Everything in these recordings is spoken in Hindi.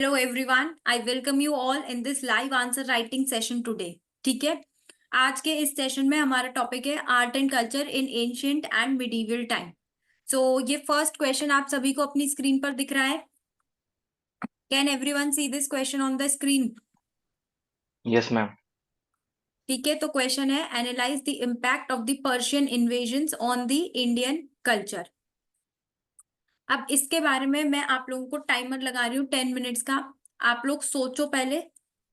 Hello everyone, I welcome you all in this live answer writing session today. ठीक है, आज के इस सेशन में हमारा टॉपिक है art and culture in ancient and medieval time. So ये फर्स्ट क्वेश्चन आप सभी को अपनी स्क्रीन पर दिख रहा है. Can everyone see this question on the screen? Yes ma'am. ठीक है, तो क्वेश्चन है analyse the impact of the Persian invasions on the Indian culture. अब इसके बारे में मैं आप लोगों को टाइमर लगा रही हूँ 10 मिनट्स का. आप लोग सोचो पहले.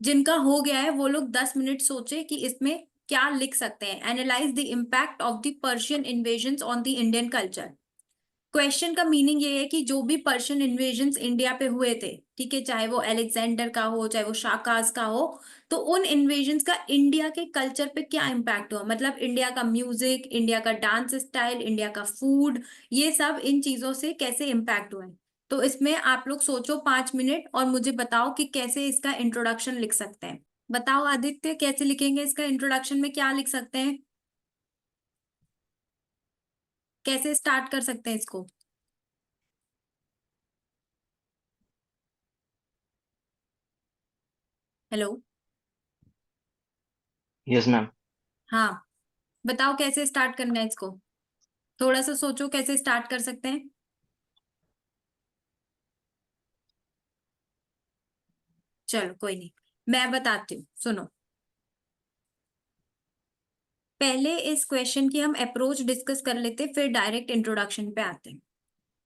जिनका हो गया है वो लोग 10 मिनट सोचे कि इसमें क्या लिख सकते हैं. Analyse the impact of the Persian invasions on the Indian culture. Question का मीनिंग ये है कि जो भी पर्शियन इन्वेजन्स इंडिया पे हुए थे, ठीक है, चाहे वो अलेक्जेंडर का हो चाहे वो शाकाज का हो, तो उन इन्वेजन्स का इंडिया के कल्चर पे क्या इम्पैक्ट हुआ. मतलब इंडिया का म्यूजिक, इंडिया का डांस स्टाइल, इंडिया का फूड, ये सब इन चीजों से कैसे इम्पैक्ट हुए. तो इसमें आप लोग सोचो 5 मिनट और मुझे बताओ कि कैसे इसका इंट्रोडक्शन लिख सकते हैं. बताओ आदित्य, कैसे लिखेंगे इसका इंट्रोडक्शन में, क्या लिख सकते हैं, कैसे स्टार्ट कर सकते हैं इसको. हेलो. Yes ma'am. हाँ, बताओ कैसे स्टार्ट करना है इसको. थोड़ा सा सोचो कैसे स्टार्ट कर सकते हैं. चलो कोई नहीं, मैं बताती हूँ, सुनो. पहले इस क्वेश्चन की हम अप्रोच डिस्कस कर लेते, फिर डायरेक्ट इंट्रोडक्शन पे आते हैं.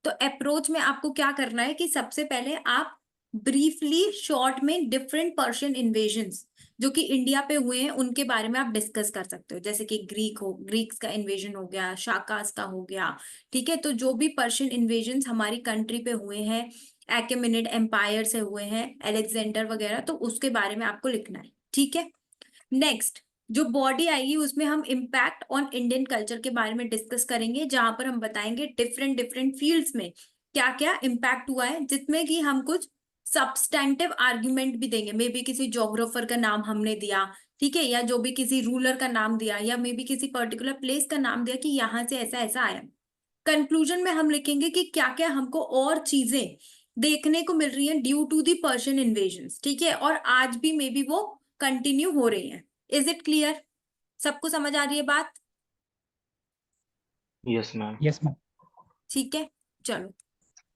तो अप्रोच में आपको क्या करना है कि सबसे पहले आप ब्रीफली शॉर्ट में डिफरेंट पर्शियन इन्वेजन्स जो कि इंडिया पे हुए हैं उनके बारे में आप डिस्कस कर सकते हो. जैसे कि ग्रीक्स का इन्वेजन हो गया, शाकास का हो गया. ठीक है, तो जो भी पर्शियन इन्वेजन्स हमारी कंट्री पे हुए हैं, एक्मेनिड एम्पायर से हुए हैं, अलेक्जेंडर वगैरह, तो उसके बारे में आपको लिखना है. ठीक है. नेक्स्ट जो बॉडी आएगी उसमें हम इम्पैक्ट ऑन इंडियन कल्चर के बारे में डिस्कस करेंगे, जहां पर हम बताएंगे डिफरेंट डिफरेंट फील्ड्स में क्या क्या इम्पैक्ट हुआ है, जिसमें कि हम कुछ सब्सटेंटिव आर्ग्यूमेंट भी देंगे. मे बी किसी जोग्राफर का नाम हमने दिया, ठीक है, या जो भी किसी रूलर का नाम दिया, या मे बी किसी पर्टिकुलर प्लेस का नाम दिया कि यहाँ से ऐसा ऐसा आया. कंक्लूजन में हम लिखेंगे कि क्या क्या हमको और चीजें देखने को मिल रही हैं due to the Persian invasions. ठीक है, और आज भी मे बी वो कंटिन्यू हो रही हैं. Is it clear? सबको समझ आ रही है बात? Yes ma'am. Yes ma'am. ठीक है, चलो.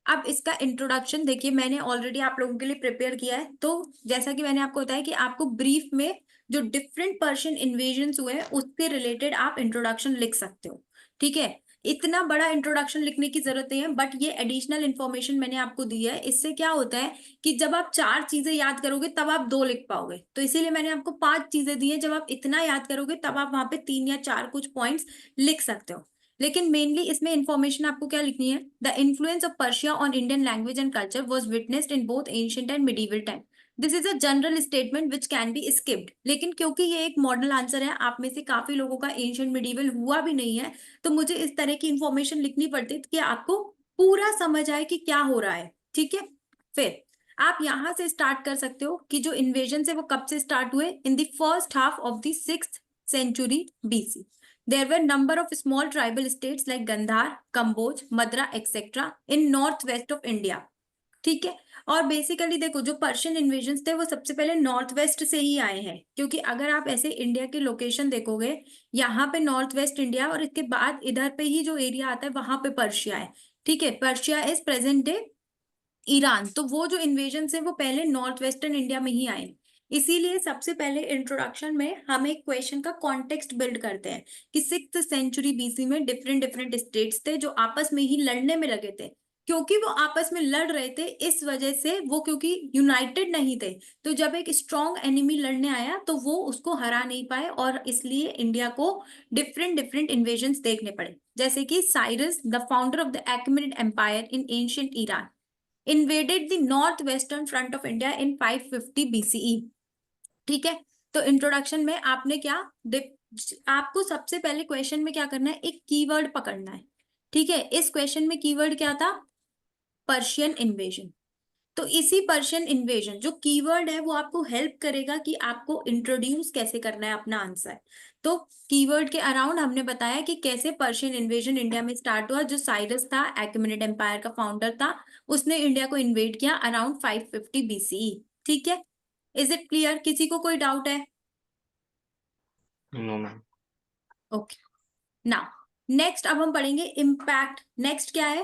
अब इसका इंट्रोडक्शन देखिए, मैंने ऑलरेडी आप लोगों के लिए प्रिपेयर किया है. तो जैसा कि मैंने आपको बताया कि आपको ब्रीफ में जो डिफरेंट पर्शियन इन्वेजन्स हुए हैं उससे रिलेटेड आप इंट्रोडक्शन लिख सकते हो. ठीक है, इतना बड़ा इंट्रोडक्शन लिखने की जरूरत नहीं है, बट ये एडिशनल इन्फॉर्मेशन मैंने आपको दी है. इससे क्या होता है कि जब आप 4 चीजें याद करोगे तब आप 2 लिख पाओगे. तो इसीलिए मैंने आपको 5 चीजें दी हैं. जब आप इतना याद करोगे तब आप वहां पे 3 या 4 कुछ पॉइंट्स लिख सकते हो. लेकिन मेनली इसमें इंफॉर्मेशन आपको क्या लिखनी है. The influence of Persia on Indian language and culture was witnessed in both ancient and medieval time. This is a general statement which can be skipped. लेकिन क्योंकि ये एक मॉडल आंसर है, आप में से काफी लोगों का एंशिएंट मिडीवल हुआ भी नहीं है, तो मुझे इस तरह की इंफॉर्मेशन लिखनी पड़ती है कि आपको पूरा समझ आए कि क्या हो रहा है. ठीक है, फिर आप यहां से स्टार्ट कर सकते हो कि जो इन्वेजन है वो कब से स्टार्ट हुए. In the first half of the 6th century BC. There were number of small tribal states like Gandhar, Kamboj, Madra, etc. in northwest of India. ठीक है, और बेसिकली देखो जो पर्शियन इन्वेजन्स थे वो सबसे पहले नॉर्थ वेस्ट से ही आए हैं. क्योंकि अगर आप ऐसे इंडिया की लोकेशन देखोगे, यहाँ पे नॉर्थ वेस्ट इंडिया और इसके बाद इधर पे ही जो एरिया आता है वहां पे पर्शिया है. ठीक है, Persia is present day Iran. तो वो जो इन्वेजन है वो पहले नॉर्थ वेस्टर्न इंडिया में ही आए. इसीलिए सबसे पहले इंट्रोडक्शन में हम एक क्वेश्चन का कॉन्टेक्स्ट बिल्ड करते हैं कि 6th century BC में डिफरेंट डिफरेंट स्टेट्स थे जो आपस में ही लड़ने में लगे थे. क्योंकि वो आपस में लड़ रहे थे इस वजह से, वो क्योंकि यूनाइटेड नहीं थे, तो जब एक स्ट्रॉन्ग एनिमी लड़ने आया तो वो उसको हरा नहीं पाए, और इसलिए इंडिया को डिफरेंट डिफरेंट इन्वेजन्स देखने पड़े. जैसे कि Cyrus the founder of the Achaemenid empire in ancient Iran invaded the northwestern front of India in 550 BCE. ठीक है, तो इंट्रोडक्शन में आपने क्या, आपको सबसे पहले क्वेश्चन में क्या करना है, एक कीवर्ड पकड़ना है. ठीक है, इस क्वेश्चन में कीवर्ड क्या था, पर्शियन इन्वेजन. तो इसी पर्शियन इन्वेजन जो कीवर्ड है वो आपको हेल्प करेगा कि आपको इंट्रोड्यूस कैसे करना है अपना आंसर. तो कीवर्ड के अराउंड हमने बताया कि कैसे पर्शियन इन्वेजन इंडिया में स्टार्ट हुआ. जो साइरस था, एक्मेनिड एम्पायर का फाउंडर था, उसने इंडिया को इन्वेड किया अराउंड 550 BCE। ठीक है, इज इट क्लियर? किसी को कोई डाउट है? No ma'am. Okay, now next अब हम पढ़ेंगे इम्पैक्ट। नेक्स्ट क्या है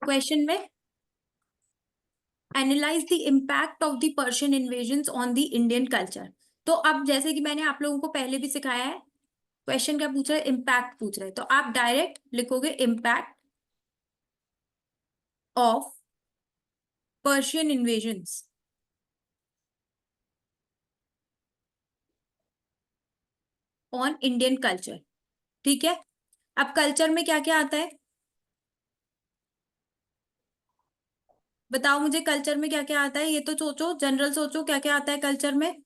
क्वेश्चन में? Analyse the impact of the Persian invasions on the Indian culture. तो अब जैसे कि मैंने आप लोगों को पहले भी सिखाया है, क्वेश्चन क्या पूछ रहा है? इम्पैक्ट पूछ रहा है, तो आप डायरेक्ट लिखोगे impact of Persian invasions on Indian culture. ठीक है, अब कल्चर में क्या क्या आता है बताओ मुझे, कल्चर में क्या क्या आता है? ये तो सोचो, जनरल सोचो क्या क्या आता है कल्चर में।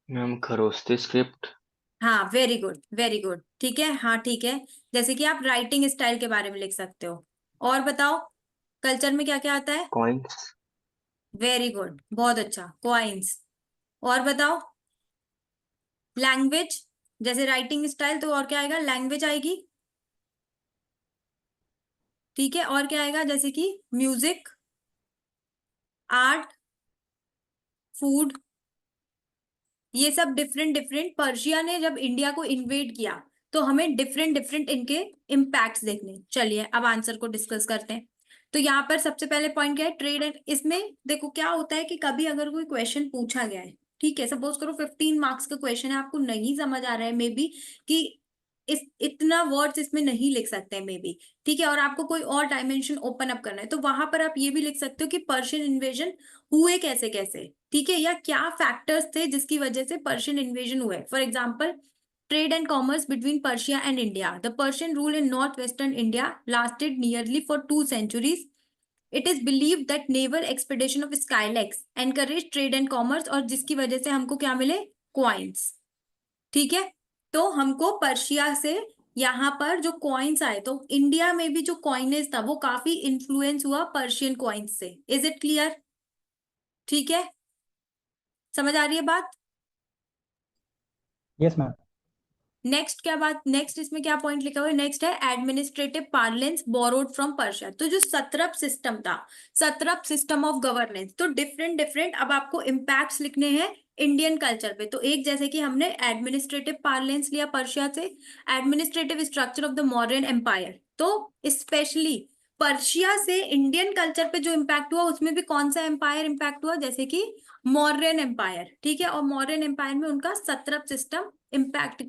Ma'am Kharosthi script. हाँ, वेरी गुड वेरी गुड, ठीक है, हाँ ठीक है। जैसे कि आप राइटिंग स्टाइल के बारे में लिख सकते हो। और बताओ कल्चर में क्या क्या आता है? कॉइन्स। वेरी गुड, बहुत अच्छा, कॉइन्स। और बताओ लैंग्वेज, जैसे राइटिंग स्टाइल तो और क्या आएगा? लैंग्वेज आएगी। ठीक है, और क्या आएगा? जैसे कि म्यूजिक, आर्ट, फूड, ये सब डिफरेंट डिफरेंट। पर्शिया ने जब इंडिया को इन्वेड किया तो हमें डिफरेंट डिफरेंट इनके इम्पैक्ट्स देखने। चलिए अब आंसर को डिस्कस करते हैं। तो यहाँ पर सबसे पहले पॉइंट क्या है? ट्रेड एंड, इसमें देखो क्या होता है कि कभी अगर कोई क्वेश्चन पूछा गया है, ठीक है, सपोज करो 15 मार्क्स का क्वेश्चन है, आपको नहीं समझ आ रहा है मे बी कि इस इतना वर्ड्स इसमें नहीं लिख सकते हैं मे बी, ठीक है, और आपको कोई और डायमेंशन ओपन अप करना है, तो वहां पर आप ये भी लिख सकते हो कि पर्शियन इन्वेजन हुए कैसे कैसे, ठीक है, या क्या फैक्टर्स थे जिसकी वजह से पर्शियन इन्वेजन हुए। For example, trade and commerce between Persia and India. The Persian rule in north western India lasted nearly for 2 centuries। It is believe that naval expedition of Scylax encourage trade and commerce, और जिसकी वजह से हमको क्या मिले? क्वाइंस। ठीक है, तो हमको पर्शिया से यहाँ पर जो कॉइन्स आए, तो इंडिया में भी जो कॉइनेज था वो काफी इन्फ्लुएंस हुआ पर्शियन कॉइन्स से। Is it clear? ठीक है, समझ आ रही है बात? Yes ma'am. नेक्स्ट क्या बात, नेक्स्ट इसमें क्या पॉइंट लिखा हुआ है? नेक्स्ट है administrative parlance borrowed from Persia. तो जो सत्रप सिस्टम था, सत्रप सिस्टम ऑफ गवर्नेंस, तो डिफरेंट डिफरेंट अब आपको इम्पैक्ट्स लिखने हैं इंडियन कल्चर पे। तो एक जैसे कि हमने एडमिनिस्ट्रेटिव पार्लेंस लिया पर्शिया से, administrative structure of the modern empire, तो स्पेशली पर्शिया से इंडियन कल्चर पे जो इम्पैक्ट हुआ उसमें भी कौन सा एम्पायर इम्पैक्ट हुआ? जैसे कि मौर्यन एम्पायर। ठीक है, और मौर्यन एम्पायर में उनका सत्रप सिस्टम इम्पैक्ट,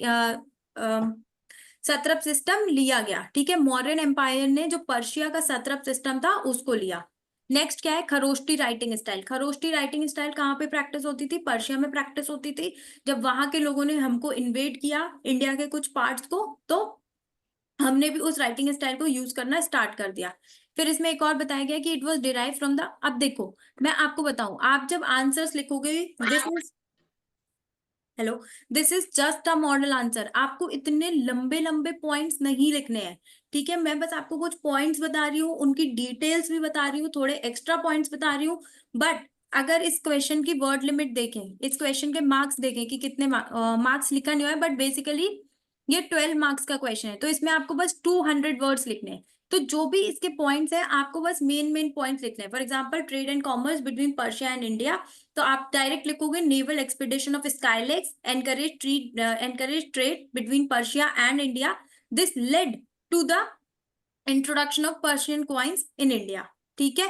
सत्रप सिस्टम लिया गया। ठीक है, मौर्यन एम्पायर ने जो पर्शिया का सत्रप सिस्टम था उसको लिया। नेक्स्ट क्या है? Kharosthi writing style. Kharosthi writing style कहाँ पे प्रैक्टिस होती थी? पर्शिया में प्रैक्टिस होती थी। जब वहां के लोगों ने हमको इन्वेड किया इंडिया के कुछ पार्ट्स को, तो हमने भी उस राइटिंग स्टाइल को यूज करना स्टार्ट कर दिया। फिर इसमें एक और बताया गया कि it was derive from the, अब देखो मैं आपको बताऊं, आप जब आंसर्स लिखोगे, this is, hello, this is just a model answer. आपको इतने लंबे लंबे पॉइंट्स नहीं लिखने हैं। ठीक है, मैं बस आपको कुछ पॉइंट्स बता रही हूँ, उनकी डिटेल्स भी बता रही हूँ, थोड़े एक्स्ट्रा पॉइंट्स बता रही हूँ। बट अगर इस क्वेश्चन की वर्ड लिमिट देखें, इस क्वेश्चन के मार्क्स देखें कि कितने मार्क्स लिखा नहीं हुआ है, बट बेसिकली ये 12 मार्क्स का क्वेश्चन है, तो इसमें आपको बस 200 वर्ड्स लिखने हैं। तो जो भी इसके पॉइंट्स है आपको बस मेन मेन पॉइंट्स लिखने हैं। For example, trade and commerce between Persia and India, तो आप डायरेक्ट लिखोगे naval expedition of Scylax encourage trade between Persia and India, this led to the introduction of Persian coins in India. ठीक है,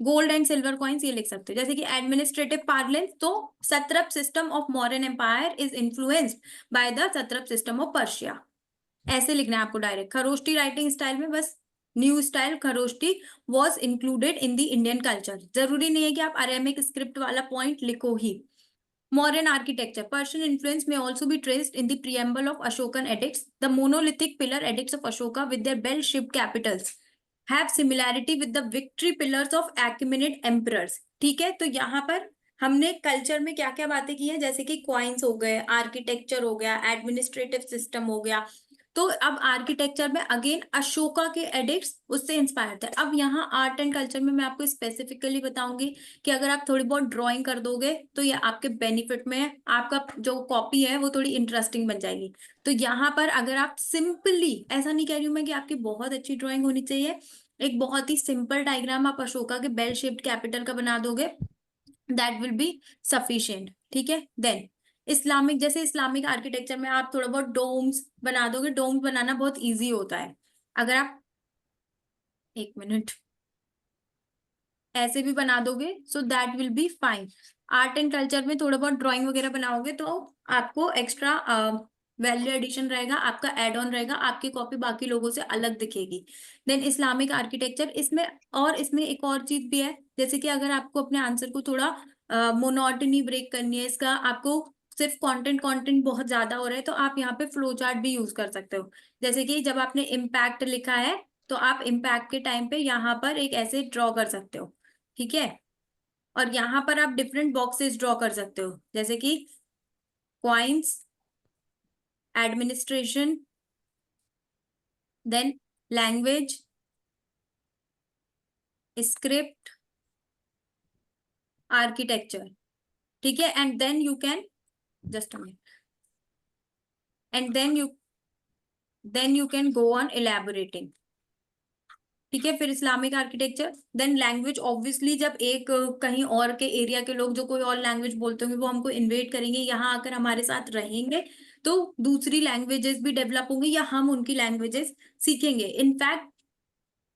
गोल्ड एंड सिल्वर कॉइन्स ये लिख सकते हो। जैसे कि एडमिनिस्ट्रेटिव पार्लेंस, तो satrap system of modern empire is influenced by the satrap system of Persia. ऐसे लिखना है आपको डायरेक्ट। खरोष्टी राइटिंग स्टाइल में बस new style Kharosthi was included in the Indian culture. जरूरी नहीं है कि आप अरेमिक स्क्रिप्ट वाला पॉइंट लिखो ही। Modern architecture. Persian influence may also be traced in the preamble of Ashokan edicts. The monolithic pillar edicts of Ashoka with their bell-shaped capitals have similarity with the victory pillars of Achaemenid emperors. ठीक है, तो यहाँ पर हमने कल्चर में क्या क्या बातें की हैं, जैसे कि क्वाइंस हो गए, आर्किटेक्चर हो गया, एडमिनिस्ट्रेटिव सिस्टम हो गया। तो अब आर्किटेक्चर में अगेन अशोका के एडिक्ट्स उससे इंस्पायर्ड थे। अब यहाँ आर्ट एंड कल्चर में मैं आपको स्पेसिफिकली बताऊंगी कि अगर आप थोड़ी बहुत ड्राइंग कर दोगे तो ये आपके बेनिफिट में है, आपका जो कॉपी है वो थोड़ी इंटरेस्टिंग बन जाएगी। तो यहाँ पर अगर आप सिंपली, ऐसा नहीं कह रही हूं मैं कि आपकी बहुत अच्छी ड्राइंग होनी चाहिए, एक बहुत ही सिंपल डायग्राम आप अशोका के बेल शेप्ड कैपिटल का बना दोगे, दैट विल बी सफिशिएंट। ठीक है। देन इस्लामिक, जैसे इस्लामिक आर्किटेक्चर में आप थोड़ा बहुत डोम्स बना दोगे, डोम्स बनाना बहुत इजी होता है। अगर आप, एक मिनट, ऐसे भी बना दोगे so that will be fine. Art and culture में थोड़ा बहुत ड्राइंग वगैरह बनाओगे तो आपको एक्स्ट्रा वैल्यू एडिशन रहेगा, आपका एड ऑन रहेगा, आपकी कॉपी बाकी लोगों से अलग दिखेगी। देन इस्लामिक आर्किटेक्चर, इसमें और इसमें एक और चीज भी है, जैसे कि अगर आपको अपने आंसर को थोड़ा मोनोटनी ब्रेक करनी है, इसका आपको सिर्फ कंटेंट कंटेंट बहुत ज्यादा हो रहा है, तो आप यहाँ पे फ्लो चार्ट भी यूज कर सकते हो। जैसे कि जब आपने इम्पैक्ट लिखा है तो आप इम्पैक्ट के टाइम पे यहाँ पर एक ऐसे ड्रॉ कर सकते हो। ठीक है। और यहाँ पर आप डिफरेंट बॉक्सेस ड्रॉ कर सकते हो, जैसे कि coins, administration, then language, script, architecture. ठीक है। And then you can, just a minute, and then you can go on elaborating. ठीक है। फिर Islamic architecture, then language, obviously जब एक कहीं और के एरिया के लोग जो कोई और लैंग्वेज बोलते होंगे वो हमको इन्वेट करेंगे, यहाँ आकर हमारे साथ रहेंगे, तो दूसरी लैंग्वेजेस भी डेवलप होंगी या हम उनकी लैंग्वेजेस सीखेंगे। इनफैक्ट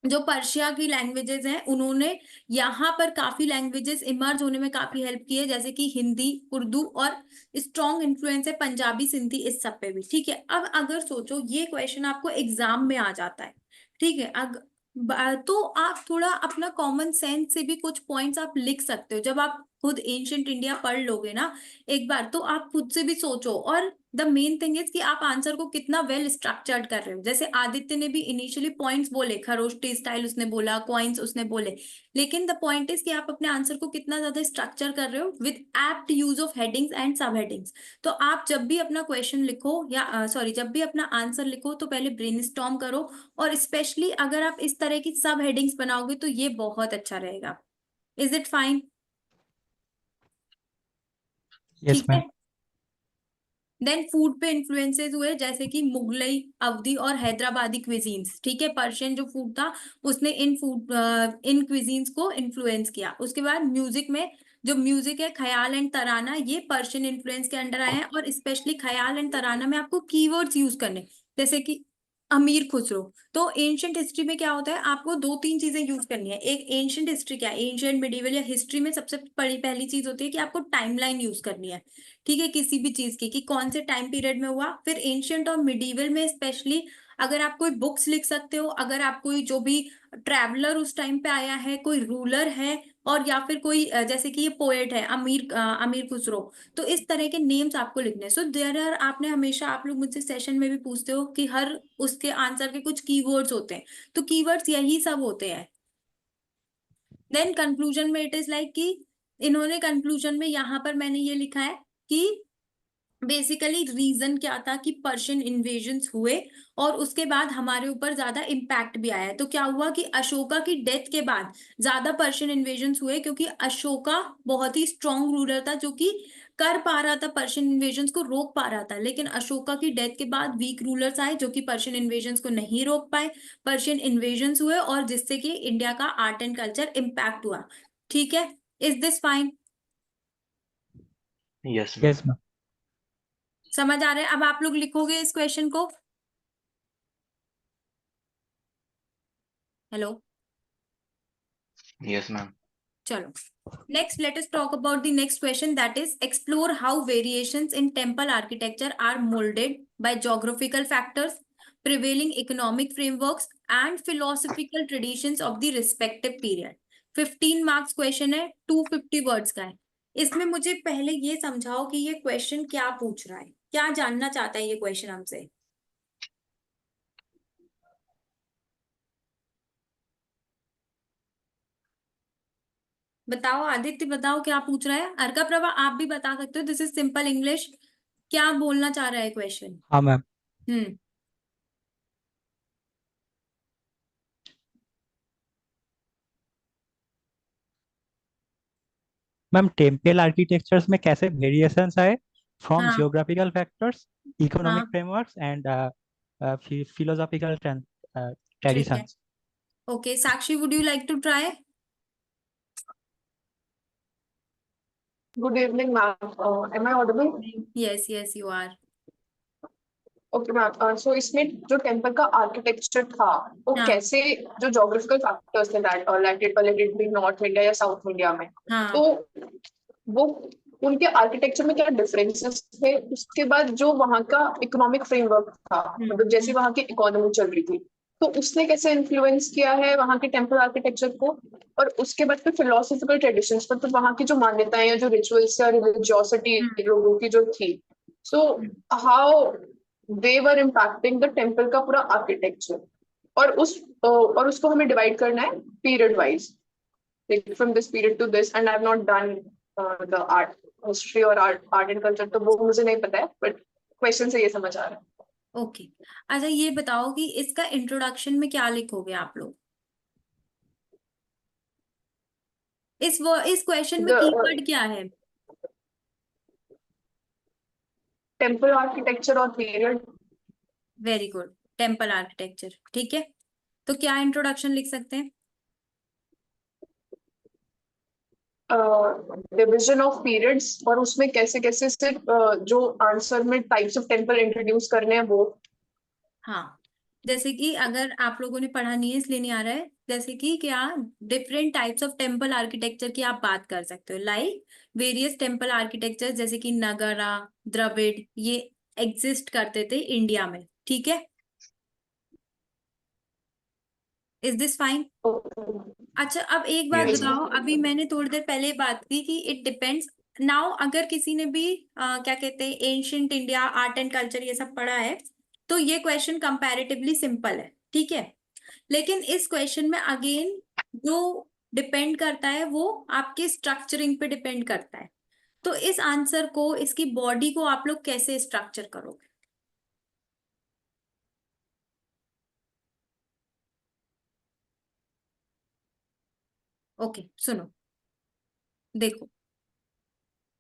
जो पर्शिया की लैंग्वेजेस हैं उन्होंने यहाँ पर काफी लैंग्वेजेस इमर्ज होने में काफी हेल्प की है, जैसे कि हिंदी, उर्दू, और स्ट्रॉन्ग इन्फ्लुएंस है पंजाबी, सिंधी, इस सब पे भी। ठीक है। अब अगर सोचो ये क्वेश्चन आपको एग्जाम में आ जाता है, ठीक है, तो आप थोड़ा अपना कॉमन सेंस से भी कुछ पॉइंट्स आप लिख सकते हो। जब आप खुद एंशियंट इंडिया पढ़ लोगे ना एक बार, तो आप खुद से भी सोचो। और द मेन थिंग इज कि आप आंसर को कितना वेल स्ट्रक्चर्ड कर रहे हो। जैसे आदित्य ने भी इनिशियली पॉइंट्स बोले, खरोष्टी स्टाइल उसने बोला, कॉइन्स उसने बोले, लेकिन द पॉइंट इज कि आप अपने आंसर को कितना ज्यादा स्ट्रक्चर कर रहे हो with apt use of headings and सब हेडिंग्स। तो आप जब भी अपना क्वेश्चन लिखो या सॉरी जब भी अपना आंसर लिखो तो पहले ब्रेनस्टॉर्म करो, और स्पेशली अगर आप इस तरह की सब हेडिंग्स बनाओगे तो ये बहुत अच्छा रहेगा। Is it fine? यस ठीक है। मैम। देन फूड पे इन्फ्लुएंसेस हुए, जैसे कि मुगलई, अवधी और हैदराबादी क्विजीन्स। ठीक है। पर्शियन जो फूड था उसने इन क्विजीन्स को इन्फ्लुएंस किया। उसके बाद म्यूजिक में, जो म्यूजिक है ख्याल एंड तराना, ये पर्शियन इन्फ्लुएंस के अंडर आए हैं। और स्पेशली ख्याल एंड तराना में आपको कीवर्ड्स यूज करने, जैसे कि अमीर खुसरो। तो एंशियंट हिस्ट्री में क्या होता है, आपको दो तीन चीजें यूज करनी है। एक एंशियंट हिस्ट्री, क्या एंशियंट मिडिवल या हिस्ट्री में सबसे बड़ी पहली चीज होती है कि आपको टाइमलाइन यूज करनी है। ठीक है। किसी भी चीज की कि कौन से टाइम पीरियड में हुआ। फिर एंशियंट और मिडिवल में स्पेशली अगर आप कोई बुक्स लिख सकते हो, अगर आप कोई जो भी ट्रैवलर उस टाइम पे आया है, कोई रूलर है, और या फिर कोई जैसे कि ये पोएट है अमीर खुसरो, तो इस तरह के नेम्स आपको लिखने हैं। सो देयर आर, आपने हमेशा, आप लोग मुझसे सेशन में भी पूछते हो कि हर उसके आंसर के कुछ कीवर्ड्स होते हैं, तो कीवर्ड्स यही सब होते हैं। देन कंक्लूजन में इट इज लाइक कि इन्होंने कंक्लूजन में यहाँ पर मैंने ये लिखा है कि बेसिकली रीजन क्या था कि पर्शियन इन्वेजन्स हुए और उसके बाद हमारे ऊपर ज्यादा इम्पैक्ट भी आया है। तो क्या हुआ कि अशोका की डेथ के बाद ज्यादा पर्शियन इन्वेजन्स हुए, क्योंकि अशोका बहुत ही स्ट्रॉन्ग रूलर था जो कि कर पा रहा था, पर्शियन इन्वेजन्स को रोक पा रहा था। लेकिन अशोका की डेथ के बाद वीक रूलर्स आए जो कि पर्शियन इन्वेजन्स को नहीं रोक पाए, पर्शियन इन्वेजन्स हुए, और जिससे कि इंडिया का आर्ट एंड कल्चर इम्पैक्ट हुआ। ठीक है। Is this fine? Yes ma'am. Yes ma'am. समझ आ रहा है? अब आप लोग लिखोगे इस क्वेश्चन को। हेलो। Yes ma'am. चलो, next let us talk about the next question, that is explore how variations in temple architecture are molded by geographical factors, prevailing economic frameworks and philosophical traditions of the respective period। 15 marks question है, 250 वर्ड्स का है। इसमें मुझे पहले ये समझाओ कि ये क्वेश्चन क्या पूछ रहा है, क्या जानना चाहता है ये क्वेश्चन हमसे। बताओ आदित्य, बताओ क्या पूछ रहा है। अर्का प्रभा आप भी बता सकते हो, दिस इज सिंपल इंग्लिश। क्या बोलना चाह रहा है क्वेश्चन? हाँ मैम। हम्म। मैम टेम्पल आर्किटेक्चर्स में कैसे वेरिएशंस आए फ्रॉम हाँ। जियोग्राफिकल फैक्टर्स, इकोनॉमिक हाँ। फ्रेमवर्क्स एंड फिलोसॉफिकल ठीक है। Traditions. Okay, Sakshi, would you like to try? Good evening, ma'am. Am I audible? Yes, yes, you are. Okay ma'am so इसमें जो टेम्पल का आर्किटेक्चर था वो हाँ कैसे जो ज्योग्राफिकल फैक्टर्स थे that let it be north India या साउथ इंडिया में हाँ तो वो उनके आर्किटेक्चर में क्या डिफरेंसेस थे उसके बाद जो वहाँ का इकोनॉमिक फ्रेमवर्क था मतलब जैसे वहाँ की इकोनॉमी चल रही थी तो उसने कैसे इन्फ्लुएंस किया है वहाँ के टेम्पल आर्किटेक्चर को और उसके बाद फिर फिलोसफिकल ट्रेडिशंस पर तो वहाँ की जो मान्यताएं या जो रिचुअल्स या रिलीजियोसिटी लोगों की जो थी so how they were impacting the temple का पूरा आर्किटेक्चर और उसको हमें डिवाइड करना है period wise from this period to this and I have not done the art history और आर्ट एंड कल्चर तो वो मुझे नहीं पता है बट क्वेश्चन से ये समझ आ रहा है ओके अच्छा ये बताओ कि इसका इंट्रोडक्शन में क्या लिखोगे आप लोग इस क्वेश्चन में कीवर्ड क्या है टेम्पल आर्किटेक्चर और period very good temple architecture ठीक है तो क्या इंट्रोडक्शन लिख सकते हैं डिविजन ऑफ पीरियड्स और उसमें कैसे कैसे सिर्फ जो आंसर में टाइप्स ऑफ टेम्पल इंट्रोड्यूस करने हैं वो हाँ जैसे कि अगर आप लोगों ने पढ़ा नहीं है इसलिए नहीं आ रहा है जैसे कि क्या different types of temple architecture की आप बात कर सकते हो लाइक वेरियस टेम्पल आर्किटेक्चर जैसे कि नगरा द्रविड़ ये एग्जिस्ट करते थे इंडिया में ठीक है इज दिस फाइन अच्छा अब एक बात Yes, बताओ अभी मैंने थोड़ी देर पहले बात की कि इट डिपेंड्स नाउ अगर किसी ने भी क्या कहते हैं ancient India art and culture ये सब पढ़ा है तो ये क्वेश्चन कंपैरेटिवली सिंपल है ठीक है लेकिन इस क्वेश्चन में अगेन जो डिपेंड करता है वो आपके स्ट्रक्चरिंग पे डिपेंड करता है तो इस आंसर को इसकी बॉडी को आप लोग कैसे स्ट्रक्चर करोगे ओके सुनो देखो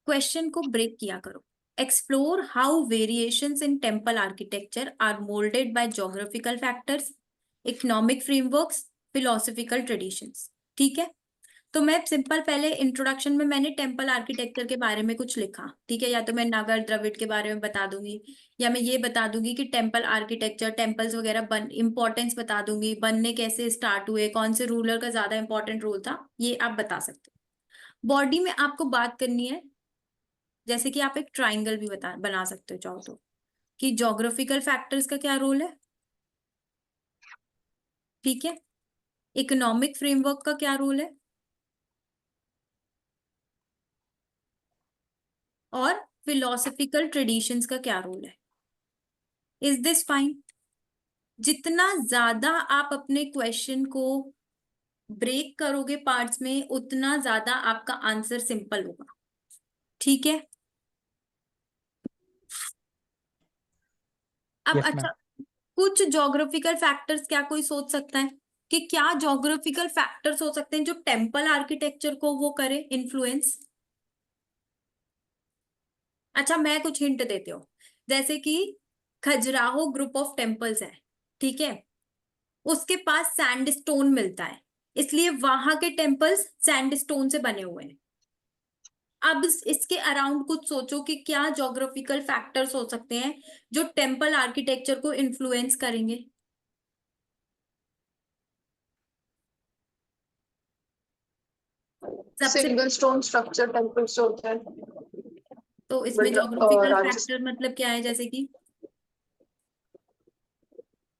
क्वेश्चन को ब्रेक किया करो explore how variations in temple architecture are moulded by geographical factors economic frameworks philosophical traditions ठीक है तो मैं सिंपल पहले इंट्रोडक्शन में मैंने टेम्पल आर्किटेक्चर के बारे में कुछ लिखा ठीक है या तो मैं नगर द्रविड़ के बारे में बता दूंगी या मैं ये बता दूंगी कि टेम्पल आर्किटेक्चर टेम्पल्स वगैरह इंपॉर्टेंस बता दूंगी बनने कैसे स्टार्ट हुए कौन से रूलर का ज्यादा इंपॉर्टेंट रोल था ये आप बता सकते हो बॉडी में आपको बात करनी है जैसे कि आप एक ट्राइंगल भी बना सकते हो चाहो तो कि ज्योग्राफिकल फैक्टर्स का क्या रोल है ठीक है इकोनॉमिक फ्रेमवर्क का क्या रोल है और फिलोसफिकल ट्रेडिशंस का क्या रोल है इज दिस फाइन जितना ज्यादा आप अपने क्वेश्चन को ब्रेक करोगे पार्ट्स में उतना ज्यादा आपका आंसर सिंपल होगा ठीक है अब यस अच्छा मैम कुछ ज्योग्राफिकल फैक्टर्स क्या कोई सोच सकता है कि क्या ज्योग्राफिकल फैक्टर्स हो सकते हैं जो टेम्पल आर्किटेक्चर को वो करे इन्फ्लुएंस अच्छा मैं कुछ हिंट देती हूँ जैसे कि खजुराहो ग्रुप ऑफ टेम्पल्स है ठीक है उसके पास सैंडस्टोन मिलता है इसलिए वहां के टेम्पल्स सैंडस्टोन से बने हुए हैं अब इसके अराउंड कुछ सोचो कि क्या ज्योग्राफिकल फैक्टर्स हो सकते हैं जो टेम्पल आर्किटेक्चर को इन्फ्लुएंस करेंगे सबसे सिंगल स्टोन स्ट्रक्चर टेम्पल्स होते हैं तो इसमें मतलब ज्योग्राफिकल राजस्थान फैक्टर मतलब क्या है जैसे कि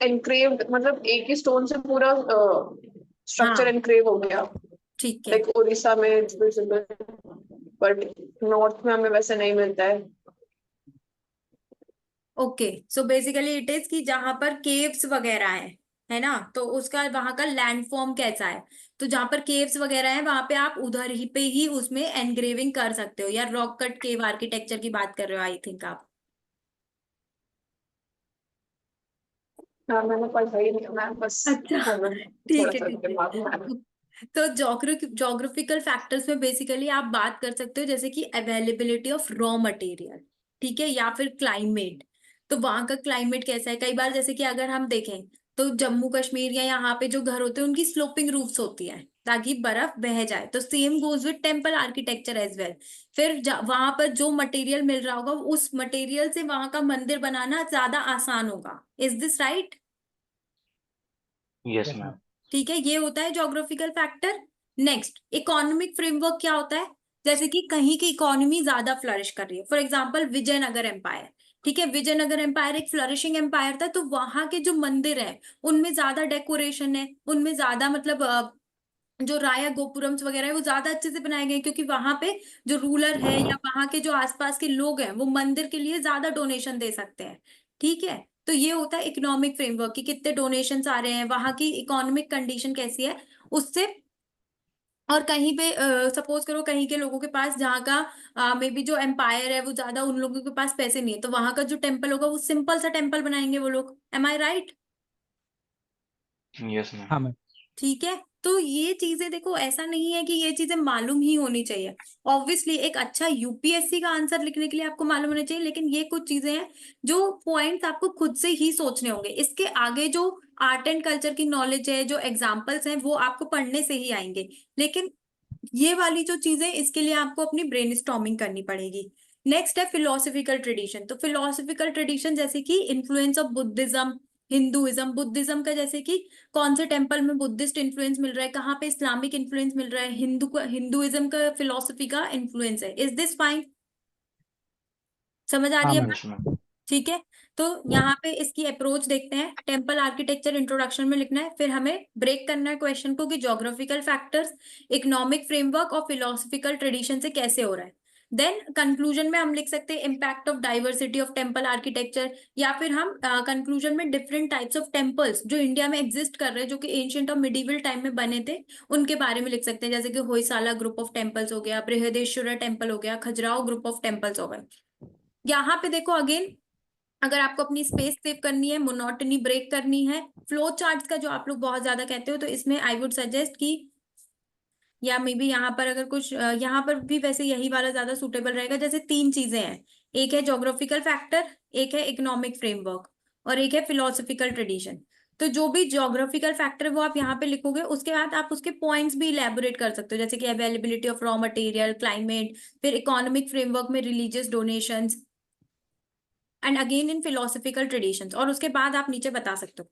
एनक्रेव्ड मतलब एक ही स्टोन से पूरा स्ट्रक्चर हाँ एनक्रेव हो गया ठीक है लाइक उड़ीसा में विजिबल बट नॉर्थ में हमें वैसे नहीं मिलता है okay so basically it is कि जहां पर केव्स वगैरह है ना तो उसका वहां का लैंड फॉर्म कैसा है तो जहां पर केव्स वगैरह है वहां पे आप उधर ही पे ही उसमें एनग्रेविंग कर सकते हो या रॉक कट केव आर्किटेक्चर की बात कर रहे हो आई थिंक आप हाँ मैंने पढ़ा ही नहीं मैं बस अच्छा थोड़ा ठीक है सा ठीक है दिमाग में आ रहा तो ज्योग्राफिकल फैक्टर्स में बेसिकली आप बात कर सकते हो जैसे कि अवेलेबिलिटी ऑफ रॉ मटेरियल ठीक है या फिर क्लाइमेट तो वहां का क्लाइमेट कैसा है कई बार जैसे कि अगर हम देखें तो जम्मू कश्मीर या यहाँ पे जो घर होते हैं उनकी स्लोपिंग रूफ्स होती हैं ताकि बर्फ बह जाए। तो same goes with temple architecture as well. फिर वहां पर जो मटेरियल मिल रहा होगा उस मटेरियल से वहां का मंदिर बनाना ज्यादा आसान होगा। Is this right? Yes yes ma'am. Ma'am. ठीक है, ये होता है geographical factor. Next, economic framework क्या होता है? जैसे कि कहीं की इकोनॉमी ज्यादा फ्लरिश कर रही है, फॉर एग्जांपल विजयनगर एम्पायर। ठीक है, विजयनगर एम्पायर एक फ्लरिशिंग एम्पायर था, तो वहां के जो मंदिर है उनमें ज्यादा डेकोरेशन है, उनमें ज्यादा मतलब जो राया गोपुरम्स वगैरह है वो ज्यादा अच्छे से बनाए गए हैं, क्योंकि वहां पे जो रूलर है या वहां के जो आसपास के लोग हैं वो मंदिर के लिए ज्यादा डोनेशन दे सकते हैं। ठीक है, तो ये होता है इकोनॉमिक फ्रेमवर्क कि कितने डोनेशंस आ रहे हैं, वहां की इकोनॉमिक कंडीशन कैसी है उससे। और कहीं पे सपोज करो कहीं के लोगों के पास जहाँ का मे बी जो एम्पायर है वो ज्यादा, उन लोगों के पास पैसे नहीं है, तो वहां का जो टेम्पल होगा वो सिंपल सा टेम्पल बनाएंगे वो लोग। एम आई राइट? Yes ma'am. हाँ मैम। ठीक है, तो ये चीजें देखो, ऐसा नहीं है कि ये चीजें मालूम ही होनी चाहिए। ऑब्वियसली एक अच्छा यूपीएससी का आंसर लिखने के लिए आपको मालूम होना चाहिए, लेकिन ये कुछ चीजें हैं जो पॉइंट्स आपको खुद से ही सोचने होंगे। इसके आगे जो आर्ट एंड कल्चर की नॉलेज है, जो एग्जाम्पल्स हैं, वो आपको पढ़ने से ही आएंगे। लेकिन ये वाली जो चीजें, इसके लिए आपको अपनी ब्रेनस्टॉर्मिंग करनी पड़ेगी। नेक्स्ट है फिलोसफिकल ट्रेडिशन। तो फिलोसफिकल ट्रेडिशन जैसे कि influence of Buddhism, Hinduism. Buddhism का जैसे कि कौन से टेम्पल में बुद्धिस्ट इन्फ्लुएंस मिल रहा है, कहाँ पे इस्लामिक इन्फ्लुएंस मिल रहा है, हिंदुइज्म का फिलोसफी का इन्फ्लुएंस है। Is this fine? समझ आ रही हाँ है मैम। बात? Yes ma'am. ठीक है, तो यहाँ पे इसकी अप्रोच देखते हैं। टेम्पल आर्किटेक्चर इंट्रोडक्शन में लिखना है, फिर हमें ब्रेक करना है क्वेश्चन को कि ज्योग्राफिकल फैक्टर्स, इकोनॉमिक फ्रेमवर्क और फिलोसफिकल ट्रेडिशन से कैसे हो रहा है। देन कंक्लूजन में हम लिख सकते हैं impact of diversity of temple architecture, या फिर हम कंक्लूजन में डिफरेंट टाइप्स ऑफ टेम्पल्स जो इंडिया में एग्जिस्ट कर रहे हैं, जो कि एंशियंट और मिडिवल टाइम में बने थे, उनके बारे में लिख सकते हैं। जैसे कि होयसाला ग्रुप ऑफ टेम्पल्स हो गया, बृहदेश्वरा टेम्पल हो गया, खजुराहो ग्रुप ऑफ टेम्पल्स हो गए। यहाँ पे देखो अगेन, अगर आपको अपनी स्पेस सेव करनी है, मोनोटनी ब्रेक करनी है, फ्लो चार्ट्स का जो आप लोग बहुत ज्यादा कहते हो, तो इसमें आई वुड सजेस्ट कि, या मे बी यहाँ पर अगर कुछ यहाँ पर भी वैसे यही वाला ज्यादा सुटेबल रहेगा। जैसे तीन चीजें हैं, एक है ज्योग्राफिकल फैक्टर, एक है इकोनॉमिक फ्रेमवर्क, और एक है फिलोसफिकल ट्रेडिशन। तो जो भी ज्योग्राफिकल फैक्टर है वो आप यहाँ पे लिखोगे, उसके बाद आप उसके पॉइंट्स भी इलेबोरेट कर सकते हो, जैसे कि availability of raw material, climate, फिर इकोनॉमिक फ्रेमवर्क में religious donations, and again in philosophical traditions, और उसके बाद आप नीचे बता सकते हो।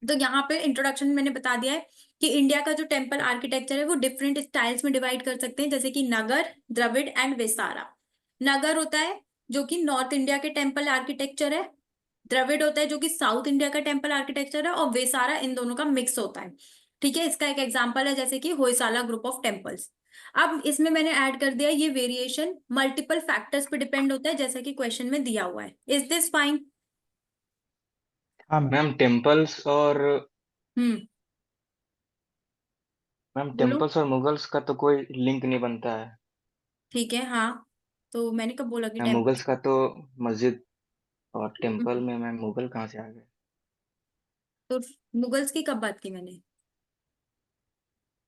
तो यहाँ पे इंट्रोडक्शन में मैंने बता दिया है कि इंडिया का जो टेम्पल आर्किटेक्चर है वो डिफरेंट स्टाइल्स में डिवाइड कर सकते हैं, जैसे कि नगर, द्रविड़ एंड वेसारा। नगर होता है जो कि नॉर्थ इंडिया के टेम्पल आर्किटेक्चर है, द्रविड़ होता है जो कि साउथ इंडिया का टेम्पल आर्किटेक्चर है, और वेसारा इन दोनों का मिक्स होता है। ठीक है, इसका एक एग्जांपल है जैसे कि होयसाला ग्रुप ऑफ टेम्पल्स। अब इसमें मैंने ऐड कर दिया, ये वेरिएशन मल्टीपल फैक्टर्स पे डिपेंड होता है, जैसा कि क्वेश्चन में दिया हुआ है। Is this fine? हाँ मैम। मैम टेम्पल्स और हम्म, मैम बोलो। टेम्पल्स और मुगल्स का तो कोई लिंक नहीं बनता है। ठीक है, हाँ, तो मैंने कब बोला कि मैम टेम्पल? मुगल्स का तो मस्जिद, और टेम्पल में मैम मुगल कहाँ से आ गए? तो मुगल्स की कब बात की मैंने?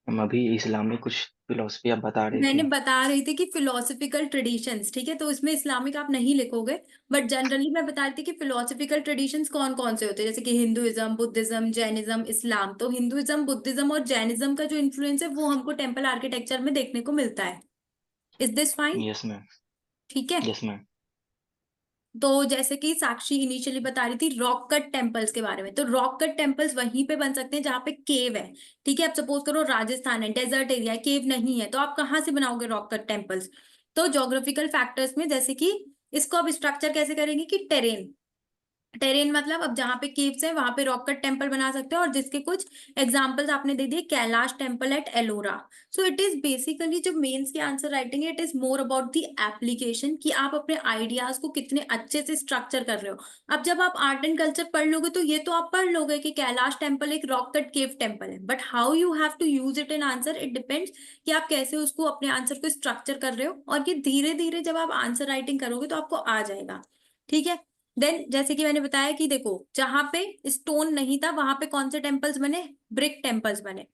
मैम अभी इस्लामी कुछ फिलोसफी आप बता रही मैंने थी। बता रही थी कि फिलोसफिकल ट्रेडिशंस, ठीक है, तो इसमें इस्लामिक आप नहीं लिखोगे, बट जनरली मैं बता रही थी कि फिलोसफिकल ट्रेडिशंस कौन कौन से होते हैं, जैसे कि हिंदुइज्म, बुद्धिज्म, जैनिज्म, इस्लाम। तो हिंदुइज्म, बुद्धिज्म और जैनिज्म का जो इन्फ्लुएंस है वो हमको टेम्पल आर्किटेक्चर में देखने को मिलता है। Is this fine? Yes ma'am. ठीक है, यस मैम। तो जैसे कि साक्षी इनिशियली बता रही थी रॉक कट टेम्पल्स के बारे में, तो रॉक कट टेम्पल्स वहीं पे बन सकते हैं जहाँ पे केव है। ठीक है, अब सपोज करो राजस्थान है, डेजर्ट एरिया है, केव नहीं है, तो आप कहाँ से बनाओगे रॉक कट टेम्पल्स? तो ज्योग्राफिकल फैक्टर्स में जैसे कि इसको अब स्ट्रक्चर कैसे करेंगे कि टेरेन, टेरेन मतलब अब जहाँ पे केव्स है वहां पे रॉक कट टेम्पल बना सकते हैं, और जिसके कुछ एग्जांपल्स आपने दे दिए, Kailash temple at Ellora. So it is basically जो मेंस के आंसर राइटिंग है, it is more about the application कि आप अपने आइडियाज को कितने अच्छे से स्ट्रक्चर कर रहे हो। अब जब आप आर्ट एंड कल्चर पढ़ लोगे तो ये तो आप पढ़ लोगे कि कैलाश टेम्पल एक रॉक कट केव टेम्पल है, but how you have to use it in answer, it depends कि आप कैसे उसको अपने आंसर को स्ट्रक्चर कर रहे हो, और ये धीरे धीरे जब आप आंसर राइटिंग करोगे तो आपको आ जाएगा। ठीक है, देन जैसे कि मैंने बताया कि देखो जहां पे स्टोन नहीं था वहां पे कौन से टेम्पल्स बने, ब्रिक टेम्पल्स बने।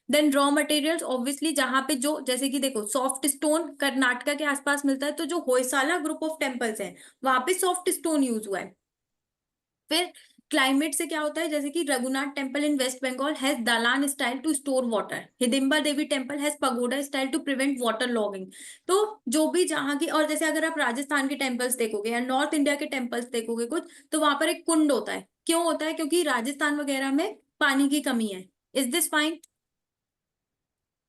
देन रॉ मटेरियल्स, ऑब्वियसली जहां पे जो, जैसे कि देखो सॉफ्ट स्टोन कर्नाटका के आसपास मिलता है, तो जो होयसाला ग्रुप ऑफ टेम्पल्स है वहां पे सॉफ्ट स्टोन यूज हुआ है। फिर क्लाइमेट से क्या होता है, जैसे कि Raghunath temple in West Bengal has dalan style to store water, Hidimba Devi temple has pagoda style to prevent water logging. तो जो भी जहाँ की, और जैसे अगर आप राजस्थान के टेम्पल्स देखोगे या नॉर्थ इंडिया के टेम्पल्स देखोगे कुछ, तो वहां पर एक कुंड होता है। क्यों होता है? क्योंकि राजस्थान वगैरह में पानी की कमी है। Is this fine?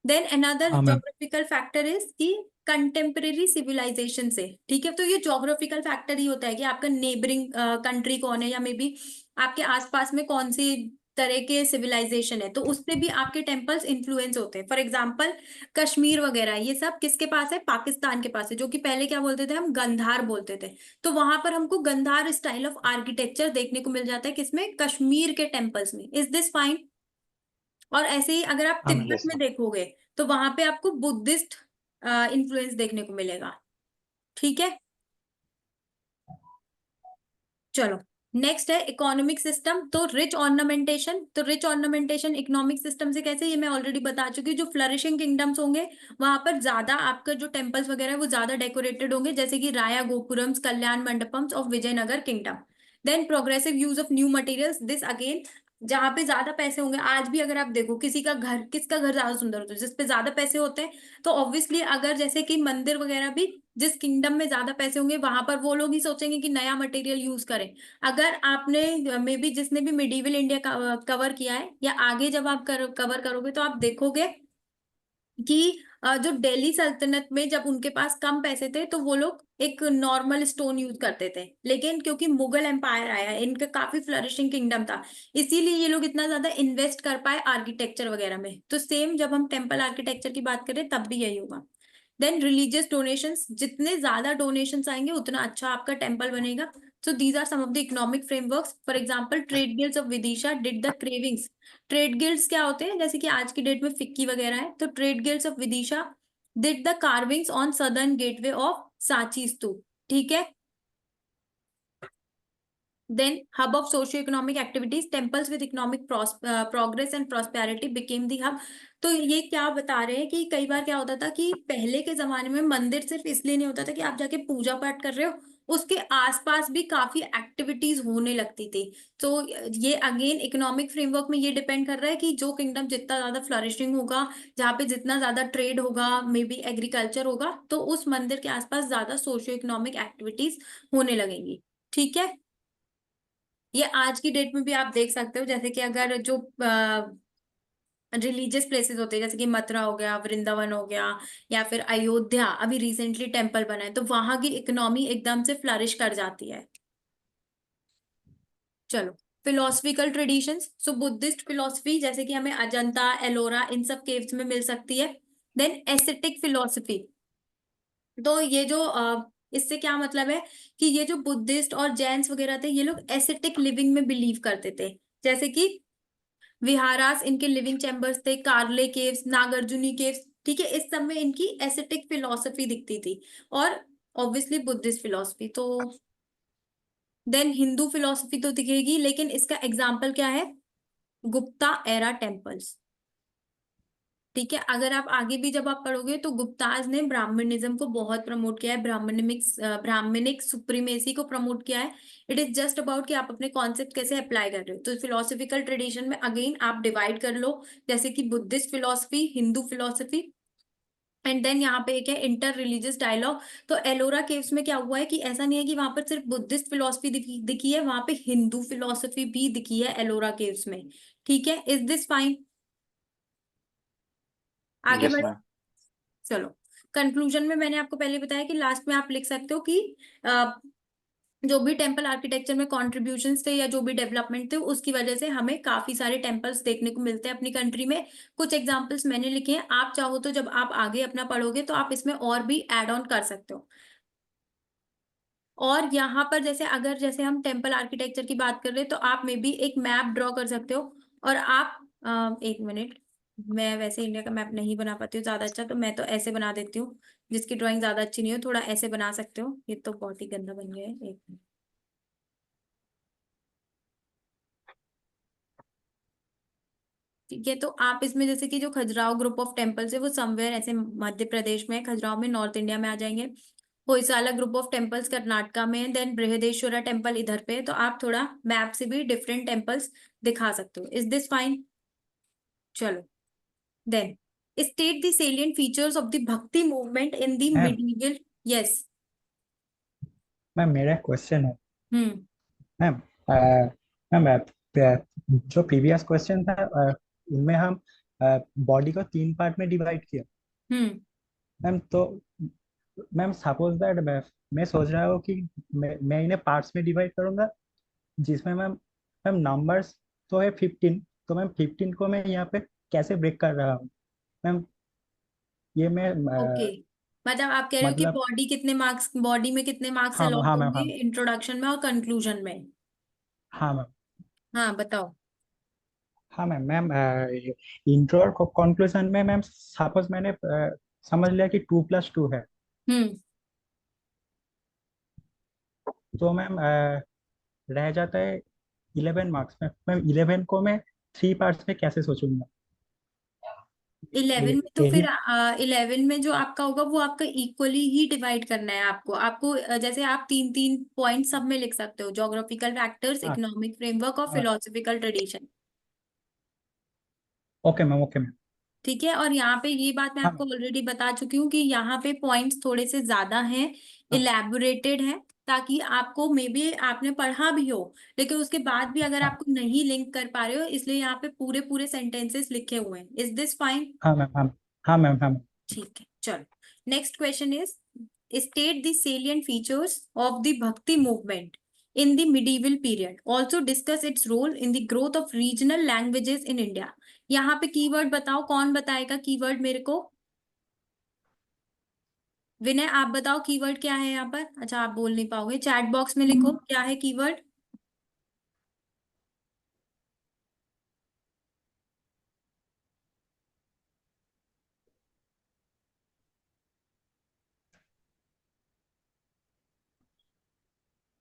Then another हाँ मैम। जोग्राफिकल फैक्टर इज कि कंटेम्परेरी सिविलाइजेशन से, ठीक है, तो ये जोग्राफिकल फैक्टर ही होता है कि आपका नेबरिंग कंट्री कौन है, या मे बी आपके आसपास में कौन सी तरह के सिविलाइजेशन है, तो उससे भी आपके टेम्पल्स इन्फ्लुएंस होते हैं। फॉर एग्जाम्पल कश्मीर वगैरह ये सब किसके पास है? पाकिस्तान के पास है, जो कि पहले क्या बोलते थे हम? गंधार बोलते थे। तो वहां पर हमको गंधार स्टाइल ऑफ आर्किटेक्चर देखने को मिल जाता है, किसमें? कश्मीर के टेम्पल्स में। Is this fine? और ऐसे ही अगर आप हाँ मैम। तिब्बत यस में मैम। देखोगे तो वहां पे आपको बुद्धिस्ट इन्फ्लुएंस देखने को मिलेगा। ठीक है, चलो नेक्स्ट है इकोनॉमिक सिस्टम। तो रिच ऑर्नामेंटेशन, तो रिच ऑर्नामेंटेशन इकोनॉमिक सिस्टम से कैसे, ये मैं ऑलरेडी बता चुकी हूँ। जो फ्लरिशिंग किंगडम्स होंगे वहां पर ज्यादा आपका जो टेम्पल्स वगैरह है वो ज्यादा डेकोरेटेड होंगे, जैसे कि Raya gopurams, Kalyana mandapams of Vijayanagara kingdom. Then progressive use of new materials, this again जहाँ पे ज्यादा पैसे होंगे। आज भी अगर आप देखो किसी का घर, किसका घर ज्यादा सुंदर होता है? जिसपे ज्यादा पैसे होते हैं। तो ऑब्वियसली अगर जैसे कि मंदिर वगैरह भी जिस किंगडम में ज्यादा पैसे होंगे वहां पर वो लोग ही सोचेंगे कि नया मटेरियल यूज करें। अगर आपने मे बी जिसने भी मिडिवल इंडिया कवर किया है या आगे जब आप कवर करोगे तो आप देखोगे कि जो दिल्ली सल्तनत में जब उनके पास कम पैसे थे तो वो लोग एक नॉर्मल स्टोन यूज करते थे, लेकिन क्योंकि मुगल एम्पायर आया, इनका काफी फ्लरिशिंग किंगडम था, इसीलिए ये लोग इतना ज्यादा इन्वेस्ट कर पाए आर्किटेक्चर वगैरह में। तो सेम जब हम टेम्पल आर्किटेक्चर की बात करें तब भी यही होगा। देन रिलीजियस डोनेशंस, जितने ज्यादा डोनेशंस आएंगे उतना अच्छा आपका टेम्पल बनेगा। So these are some of the economic frameworks. For example trade guilds of Vidisha did the carvings. Trade guilds क्या होते हैं? जैसे कि आज की डेट में फिक्की वगैरह है, तो trade guilds of Vidisha did the carvings on southern gateway of Sanchi stupa. ठीक है, then hub of socio-economic activities, temples with economic progress and prosperity became the hub। तो ये क्या बता रहे हैं कि कई बार क्या होता था कि पहले के जमाने में मंदिर सिर्फ इसलिए नहीं होता था कि आप जाके पूजा पाठ कर रहे हो, उसके आसपास भी काफी एक्टिविटीज होने लगती थी। तो ये अगेन इकोनॉमिक फ्रेमवर्क में ये डिपेंड कर रहा है कि जो किंगडम जितना ज्यादा फ्लरिशिंग होगा, जहाँ पे जितना ज्यादा ट्रेड होगा, मे बी एग्रीकल्चर होगा, तो उस मंदिर के आसपास ज्यादा सोशियो इकोनॉमिक एक्टिविटीज होने लगेंगी। ठीक है, ये आज की डेट में भी आप देख सकते हो, जैसे कि अगर जो रिलीजियस प्लेसेस होते हैं, जैसे कि मथुरा हो गया, वृंदावन हो गया, या फिर अयोध्या अभी रिसेंटली टेम्पल बना है, तो वहां की इकोनॉमी एकदम से फ्लरिश कर जाती है। चलो philosophical traditions, so Buddhist philosophy जैसे कि हमें अजंता, एलोरा इन सब केव्स में मिल सकती है। देन एस्थेटिक फिलोसफी, तो ये जो इससे क्या मतलब है कि ये जो बुद्धिस्ट और जैन्स वगैरह थे ये लोग एस्थेटिक लिविंग में बिलीव करते थे। जैसे कि विहारास इनके लिविंग चैम्बर्स थे, कार्ले केव्स, नागार्जुनी केव्स, ठीक है, इस सब में इनकी एस्थेटिक फिलोसफी दिखती थी। और ऑब्वियसली बुद्धिस्ट फिलोसफी। तो देन हिंदू फिलोसफी तो दिखेगी, लेकिन इसका एग्जाम्पल क्या है? Gupta era temples. ठीक है, अगर आप आगे भी जब आप पढ़ोगे तो गुप्ताज ने ब्राह्मणिज्म को बहुत प्रमोट किया है, ब्राह्मणिक सुप्रीमेसी को प्रमोट किया है। इट इज जस्ट अबाउट कि आप अपने कॉन्सेप्ट कैसे अप्लाई कर रहे हो। तो फिलोसफिकल ट्रेडिशन में अगेन आप डिवाइड कर लो, जैसे कि Buddhist philosophy, Hindu philosophy, and then यहाँ पे एक है इंटर रिलीजियस डायलॉग। तो एलोरा केव्स में क्या हुआ है कि ऐसा नहीं है कि वहां पर सिर्फ बुद्धिस्ट फिलोसफी दिखी है, वहां पे हिंदू फिलोसफी भी दिखी है एलोरा केव्स में। ठीक है, इज दिस फाइन? आगे यस बढ़े, मैम। चलो कंक्लूजन में मैंने आपको पहले बताया कि लास्ट में आप लिख सकते हो कि अ, जो भी टेम्पल आर्किटेक्चर में कॉन्ट्रीब्यूशंस थे या जो भी डेवलपमेंट थे उसकी वजह से हमें काफी सारे टेम्पल्स देखने को मिलते हैं अपनी कंट्री में। कुछ एग्जांपल्स मैंने लिखे हैं, आप चाहो तो जब आप आगे अपना पढ़ोगे तो आप इसमें और भी एड ऑन कर सकते हो। और यहाँ पर जैसे अगर जैसे हम टेम्पल आर्किटेक्चर की बात कर रहे हैं तो आप मे बी एक मैप ड्रॉ कर सकते हो। और आप एक मिनट, मैं वैसे इंडिया का मैप नहीं बना पाती हूँ ज्यादा अच्छा, तो मैं तो ऐसे बना देती हूँ। जिसकी ड्राइंग ज्यादा अच्छी नहीं हो थोड़ा ऐसे बना सकते हो। ये तो बहुत ही गंदा बन गया है, एक मिनट। ठीक है, तो आप इसमें जैसे कि जो खजुराहो ग्रुप ऑफ टेम्पल्स है वो समवेयर ऐसे मध्य प्रदेश में है, खजुराहो में नॉर्थ इंडिया में आ जाएंगे। Hoysala group of temples Karnataka में है, देन बृहदेश्वरा टेम्पल इधर पे है, तो आप थोड़ा मैप से भी डिफरेंट टेम्पल्स दिखा सकते हो। Is this fine? चलो then state the salient features of the भक्ति movement in the ma'am medieval. Yes. मेरा क्वेश्चन है हम्म। मैम। मैम जो प्रीवियस क्वेश्चन था उनमें हम बॉडी को 3 पार्ट में डिवाइड किया हम्म। मैम। तो मैम सपोज दैट मैं सोच रहा हूँ कि मैं इन्हें पार्ट्स में डिवाइड करूंगा, जिसमें मैम मैम नंबर्स तो है 15। तो मैम 15 को मैं यहाँ पे कैसे ब्रेक कर रहा हूँ मैम? ये मैं ओके, मतलब आप कह रहे हो कि मतलब बॉडी में कितने मार्क्स हाँ अलॉट हाँ मैम, होंगे हाँ इंट्रोडक्शन में और कंक्लूजन में? हाँ मैम, हाँ बताओ। हाँ मैम। मैम इंट्रो और कंक्लूजन में मैम सपोज मैंने समझ लिया कि 2+2 है, हम्म। तो मैम रह जाता है 11 मार्क्स में। मैम 11 को मैं 3 पार्ट्स में कैसे सोचूंगा? 11 में तो यही। फिर 11 में जो आपका होगा वो आपका इक्वली ही डिवाइड करना है आपको। जैसे आप तीन तीन पॉइंट सब में लिख सकते हो, ज्योग्राफिकल फैक्टर्स, हाँ इकोनॉमिक फ्रेमवर्क और हाँ। Philosophical tradition. Okay ma'am, okay ma'am. ठीक है, और यहाँ पे ये बात मैं हाँ आपको मैम, ऑलरेडी बता चुकी हूँ कि यहाँ पे पॉइंट्स थोड़े से ज्यादा हैं, हाँ इलेबोरेटेड हैं, ताकि आपको मे बी आपने पढ़ा भी हो लेकिन उसके बाद भी अगर हाँ आपको नहीं लिंक कर पा रहे हो, इसलिए यहाँ पे पूरे पूरे सेंटेंसेस लिखे हुए हैं। Is this fine? हाँ मैम, हाँ हाँ मैम, हाँ मैम। ठीक है, चलो next question is state the salient features of the bhakti movement in the medieval period, also discuss its role in the growth of regional languages in India। यहाँ पे कीवर्ड बताओ, कौन बताएगा कीवर्ड मेरे को? विनय आप बताओ कीवर्ड क्या है यहाँ पर। अच्छा आप बोल नहीं पाओगे, चैट बॉक्स में लिखो क्या है कीवर्ड।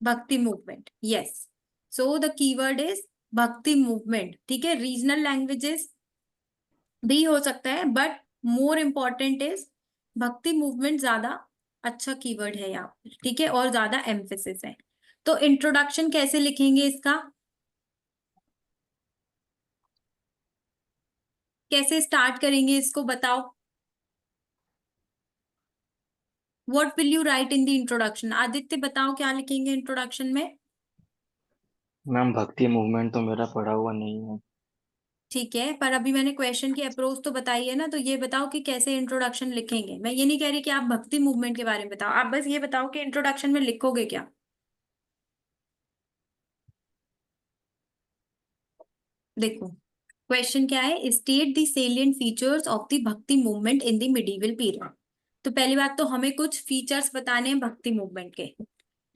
भक्ति movement, yes. So the keyword is भक्ति मूवमेंट। ठीक है, रीजनल लैंग्वेजेस भी हो सकता है बट मोर इम्पोर्टेंट इज भक्ति मूवमेंट, ज्यादा अच्छा कीवर्ड है यहाँ पर। ठीक है, और ज्यादा एम्फेसिस है। तो इंट्रोडक्शन कैसे लिखेंगे इसका, कैसे स्टार्ट करेंगे इसको बताओ। What will you right in the introduction? Aditya बताओ क्या लिखेंगे इंट्रोडक्शन में। मैम भक्ति मूवमेंट तो मेरा पढ़ा हुआ नहीं है। ठीक है, पर अभी मैंने क्वेश्चन की अप्रोच तो बताई है ना, तो ये बताओ कि कैसे इंट्रोडक्शन लिखेंगे। मैं ये नहीं कह रही कि आप भक्ति मूवमेंट के बारे में बताओ, आप बस ये बताओ कि इंट्रोडक्शन में लिखोगे क्या। देखो क्वेश्चन क्या है, state the salient features of the भक्ति movement in the medieval period. तो पहली बात तो हमें कुछ फीचर्स बताने हैं भक्ति मूवमेंट के।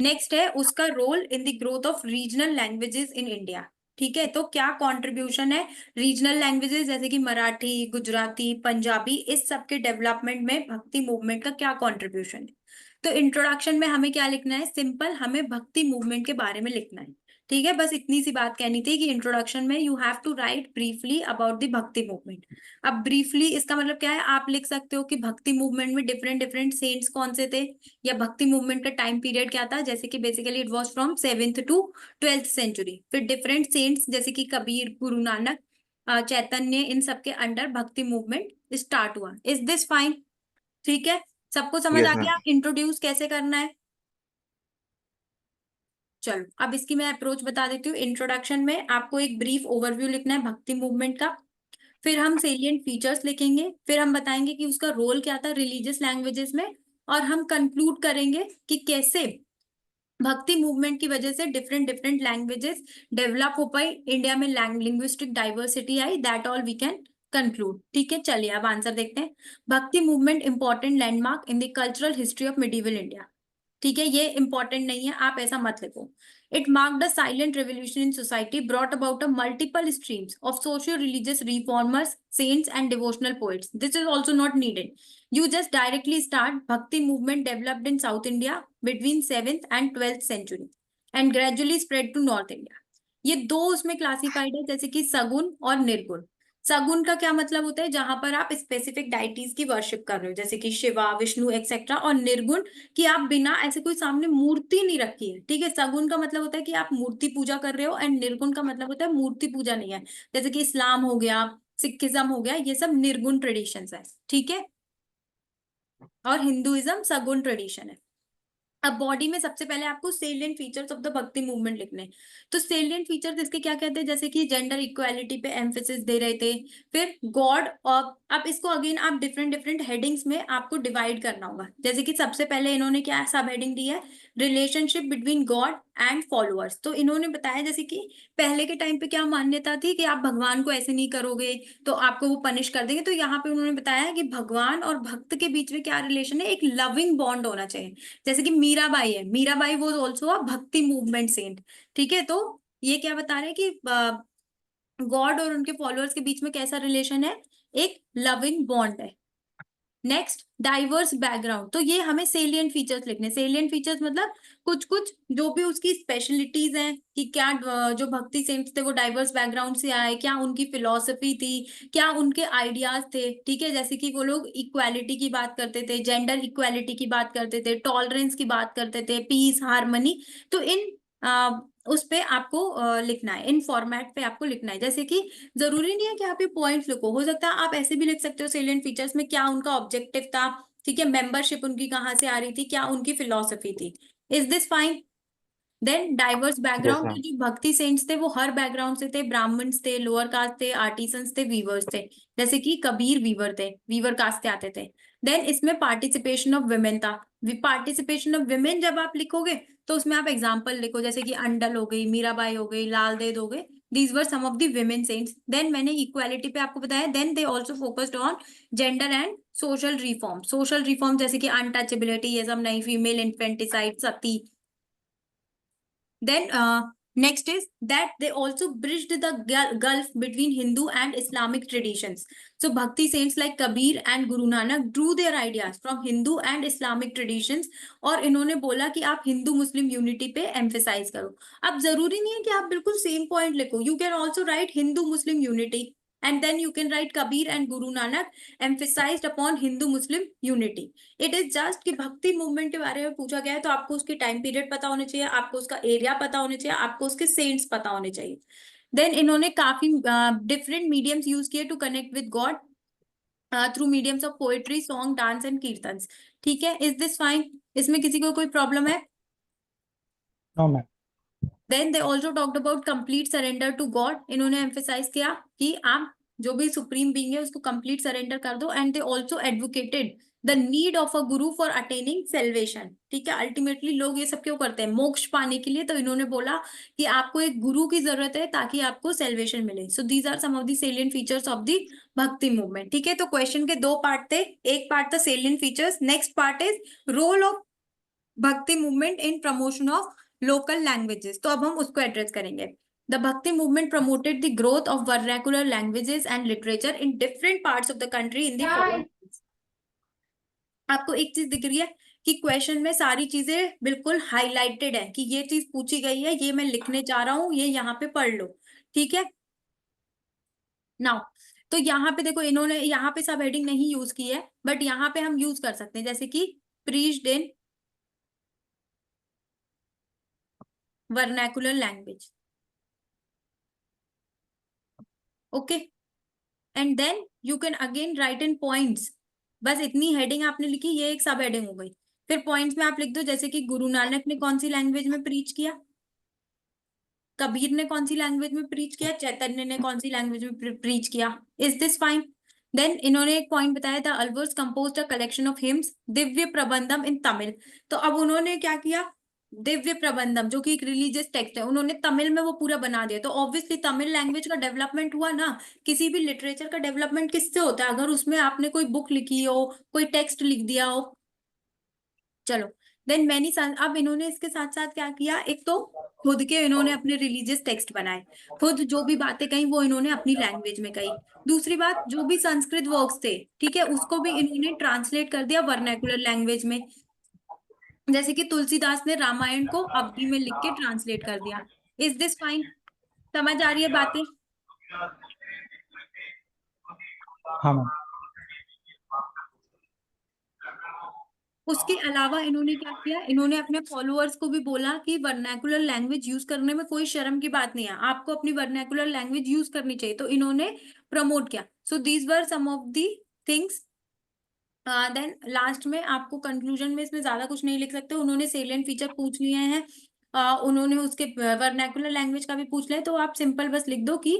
नेक्स्ट है उसका role in the growth of regional languages in India. ठीक है, तो क्या कंट्रीब्यूशन है रीजनल लैंग्वेजेस जैसे कि मराठी, गुजराती, पंजाबी, इस सब के डेवलपमेंट में भक्ति मूवमेंट का क्या कंट्रीब्यूशन है। तो इंट्रोडक्शन में हमें क्या लिखना है, सिंपल हमें भक्ति मूवमेंट के बारे में लिखना है। ठीक है, बस इतनी सी बात कहनी थी कि इंट्रोडक्शन में you have to write briefly about the भक्ति मूवमेंट। अब ब्रीफली इसका मतलब क्या है, आप लिख सकते हो कि भक्ति मूवमेंट में डिफरेंट डिफरेंट सेंट्स कौन से थे, या भक्ति मूवमेंट का टाइम पीरियड क्या था, जैसे कि basically it was from 7th to 12th century. फिर डिफरेंट सेंट्स जैसे कि कबीर, गुरु नानक, चैतन्य, इन सबके अंडर भक्ति मूवमेंट स्टार्ट हुआ। Is this fine? ठीक है, सबको समझ आ यस मैम। गया इंट्रोड्यूस कैसे करना है। चलो अब इसकी मैं अप्रोच बता देती हूँ। इंट्रोडक्शन में आपको एक ब्रीफ ओवरव्यू लिखना है भक्ति मूवमेंट का, फिर हम सेलिएंट फीचर्स लिखेंगे, फिर हम बताएंगे कि उसका रोल क्या था रिलीजियस लैंग्वेजेस में, और हम कंक्लूड करेंगे कि कैसे भक्ति मूवमेंट की वजह से डिफरेंट डिफरेंट लैंग्वेजेस डेवलप हो पाई, इंडिया में लिंग्विस्टिक डाइवर्सिटी आई, that all we can conclude. ठीक है, चलिए अब आंसर देखते हैं। Bhakti movement important landmark in the cultural history of medieval India. ठीक है, ये इंपॉर्टेंट नहीं है, आप ऐसा मत लिखो। It marked a silent revolution in society, brought about a multiple streams of socio religious reformers, saints and devotional poets. This is also not needed, you just directly start bhakti movement developed in South India between 7th and 12th century and gradually spread to North India। ये दो उसमें क्लासिफाइड है जैसे कि सगुन और निर्गुण। सगुन का क्या मतलब होता है, जहां पर आप स्पेसिफिक डाइटीज की वर्शिप कर रहे हो, जैसे कि शिवा, विष्णु एक्सेट्रा। और निर्गुण कि आप बिना ऐसे कोई सामने मूर्ति नहीं रखी है, ठीक है। सगुन का मतलब होता है कि आप मूर्ति पूजा कर रहे हो, एंड निर्गुण का मतलब होता है मूर्ति पूजा नहीं है, जैसे कि इस्लाम हो गया, सिखिज्म हो गया, ये सब निर्गुण ट्रेडिशंस है, ठीक है। और हिंदुइज्म सगुण ट्रेडिशन है। अब बॉडी में सबसे पहले आपको सेलिएंट फीचर्स ऑफ द भक्ति मूवमेंट लिखने हैं। तो सेलिएंट फीचर्स इसके क्या कहते हैं, जैसे कि जेंडर इक्वालिटी पे एम्फेसिस दे रहे थे, फिर गॉड। और अब इसको अगेन आप डिफरेंट डिफरेंट हेडिंग्स में आपको डिवाइड करना होगा। जैसे कि सबसे पहले इन्होंने क्या सब हेडिंग दी है, relationship between God and followers. तो इन्होंने बताया जैसे कि पहले के टाइम पे क्या मान्यता थी कि आप भगवान को ऐसे नहीं करोगे तो आपको वो पनिश कर देंगे। तो यहाँ पे उन्होंने बताया कि भगवान और भक्त के बीच में क्या रिलेशन है, एक लविंग बॉन्ड होना चाहिए। जैसे कि मीराबाई है, मीराबाई वॉज ऑल्सो अ भक्ति मूवमेंट सेंट, ठीक है। तो ये क्या बता रहे हैं कि गॉड और उनके फॉलोअर्स के बीच में कैसा रिलेशन है, एक लविंग बॉन्ड है। Next, diverse background. तो ये हमें सेलिएंट फीचर्स लिखने। सेलिएंट फीचर्स मतलब कुछ कुछ जो भी उसकी स्पेशलिटीज हैं, कि क्या जो भक्ति सेंट्स थे वो डाइवर्स बैकग्राउंड से आए, क्या उनकी फिलॉसफी थी, क्या उनके आइडियाज थे, ठीक है। जैसे कि वो लोग इक्वालिटी की बात करते थे, जेंडर इक्वालिटी की बात करते थे, टॉलरेंस की बात करते थे, पीस, हार्मनी। तो इन उस पे आपको लिखना है, इन फॉर्मेट पे आपको लिखना है। जैसे कि जरूरी नहीं है कि आप ये पॉइंट्स लिखो, हो सकता है आप ऐसे भी लिख सकते हो सेलिएंट फीचर्स में क्या उनका ऑब्जेक्टिव था, ठीक है, मेंबरशिप उनकी कहाँ से आ रही थी, क्या उनकी फिलॉसफी थी। Is this fine? Then diverse yes background, ma'am. तो जो भक्ति सेंट्स थे वो हर बैकग्राउंड से थे, ब्राह्मण्स थे, लोअर कास्ट थे, आर्टिसंस थे, वीवर्स थे। जैसे कि कबीर वीवर थे, वीवर कास्ट से आते थे। देन इसमें पार्टिसिपेशन ऑफ विमेन था। पार्टिसिपेशन ऑफ विमेन जब आप लिखोगे तो उसमें आप एग्जाम्पल लिखो, जैसे कि अंडल हो गई, मीराबाई हो गई, लाल देद हो गए, these were some of the women saints. Then मैंने इक्वालिटी पे आपको बताया। Then they also focused on gender and social reform. Social reform जैसे कि अनटचेबिलिटी, ये सब नहीं, female infanticide, sati. Then next is that they also bridged the gulf between Hindu and Islamic traditions. So Bhakti saints like Kabir and Guru Nanak drew their ideas from Hindu and Islamic traditions, और इन्होंने बोला कि आप हिंदू मुस्लिम यूनिटी पे एम्फेसाइज करो। अब जरूरी नहीं है कि आप बिल्कुल सेम पॉइंट लिखो, you can also right Hindu Muslim unity, and then you can write Kabir and Guru Nanak emphasized upon Hindu Muslim unity. It is just कि भक्ति मूवमेंट के बारे में पूछा गया है तो आपको उसकी टाइम पीरियड पता होना चाहिए, आपको उसका एरिया पता होना चाहिए, आपको उसके सेंट्स पता होने चाहिए। देन इन्होंने काफी डिफरेंट मीडियम्स यूज किए to connect with God through mediums of poetry, song, dance and kirtans, ठीक है। Is this fine? इसमें किसी को कोई प्रॉब्लम है? No ma'am. Then they also talked about complete surrender to God. इन्होंने एम्फेसाइज किया कि आप जो भी सुप्रीम बीइंग है उसको कंप्लीट सरेंडर कर दो। And they also advocated the need of a Guru for attaining salvation, ठीक है। अल्टीमेटली लोग ये सब क्यों करते हैं, मोक्ष पाने के लिए। तो इन्होंने बोला कि आपको एक गुरु की जरूरत है ताकि आपको सेल्वेशन मिले। So these are some of the salient features of the भक्ति मूवमेंट, ठीक है। तो क्वेश्चन के दो पार्ट थे, एक पार्ट था salient features, next part is role of भक्ति movement in promotion of local languages. तो अब हम उसको एड्रेस करेंगे। द भक्ति movement promoted the growth of vernacular languages and literature in different parts of the country in the. आपको एक चीज दिख रही है कि क्वेश्चन में सारी चीजें बिल्कुल हाईलाइटेड है कि ये चीज पूछी गई है, ये मैं लिखने जा रहा हूं, ये यहाँ पे पढ़ लो, ठीक है। नाउ तो यहाँ पे देखो, इन्होंने यहाँ पे सब हेडिंग नहीं यूज की है, बट यहाँ पे हम यूज कर सकते हैं, जैसे कि preached in vernacular language, okay. And then you can again write in points. बस इतनी हेडिंग आपने लिखी, ये एक सब हेडिंग हो गई। फिर पॉइंट्स में आप लिख दो, जैसे कि गुरु नानक ने कौन सी लैंग्वेज में प्रीच किया, कबीर ने कौन सी लैंग्वेज में प्रीच किया, चैतन्य ने कौन सी लैंग्वेज में प्रीच किया। Is this fine? देन इन्होंने एक पॉइंट बताया था, Alvars composed a collection of hymns Divya Prabandham इन तमिल। तो अब उन्होंने क्या किया, दिव्य प्रबंधम जो कि एक रिलीजियस टेक्स्ट है, उन्होंने तमिल में वो पूरा बना दिया। तो ऑब्वियसली तमिल लैंग्वेज का डेवलपमेंट हुआ ना। किसी भी लिटरेचर का डेवलपमेंट किससे होता है, अगर उसमें आपने कोई बुक लिखी हो, कोई टेक्स्ट लिख दिया हो। चलो, देन मैनी, अब इन्होंने इसके साथ साथ क्या किया, एक तो खुद के इन्होंने अपने रिलीजियस टेक्स्ट बनाए, खुद जो भी बातें कही वो इन्होंने अपनी लैंग्वेज में कही। दूसरी बात, जो भी संस्कृत वर्क्स थे, ठीक है, उसको भी इन्होंने ट्रांसलेट कर दिया वर्नाकुलर लैंग्वेज में। जैसे कि तुलसीदास ने रामायण को अवधी में लिख के ट्रांसलेट कर दिया। Is this fine? समझ आ रही है बातें? हाँ मैम। उसके अलावा इन्होंने क्या किया, इन्होंने अपने फॉलोअर्स को भी बोला कि वर्नाकुलर लैंग्वेज यूज करने में कोई शर्म की बात नहीं है, आपको अपनी वर्नाकुलर लैंग्वेज यूज करनी चाहिए, तो इन्होंने प्रमोट किया। So these were some of the things. Then last में आपको कंक्लूजन में इसमें ज्यादा कुछ नहीं लिख सकते, उन्होंने सेलिएंट फीचर पूछ लिए हैं, उन्होंने उसके वर्नाकुलर लैंग्वेज का भी पूछ लिया, तो आप सिंपल बस लिख दो कि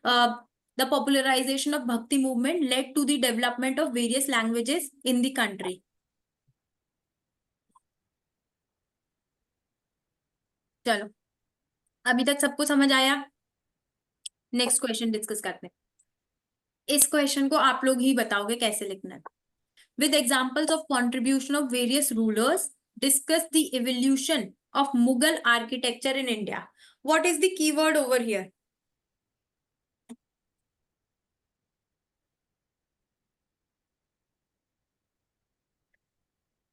द पॉपुलराइजेशन ऑफ भक्ति movement led to the development of various languages in the country. चलो, अभी तक सबको समझ आया? नेक्स्ट क्वेश्चन डिस्कस करते हैं। इस क्वेश्चन को आप लोग ही बताओगे कैसे लिखना है। With examples of contribution of various rulers, discuss the evolution of Mughal architecture in India. What is the keyword over here?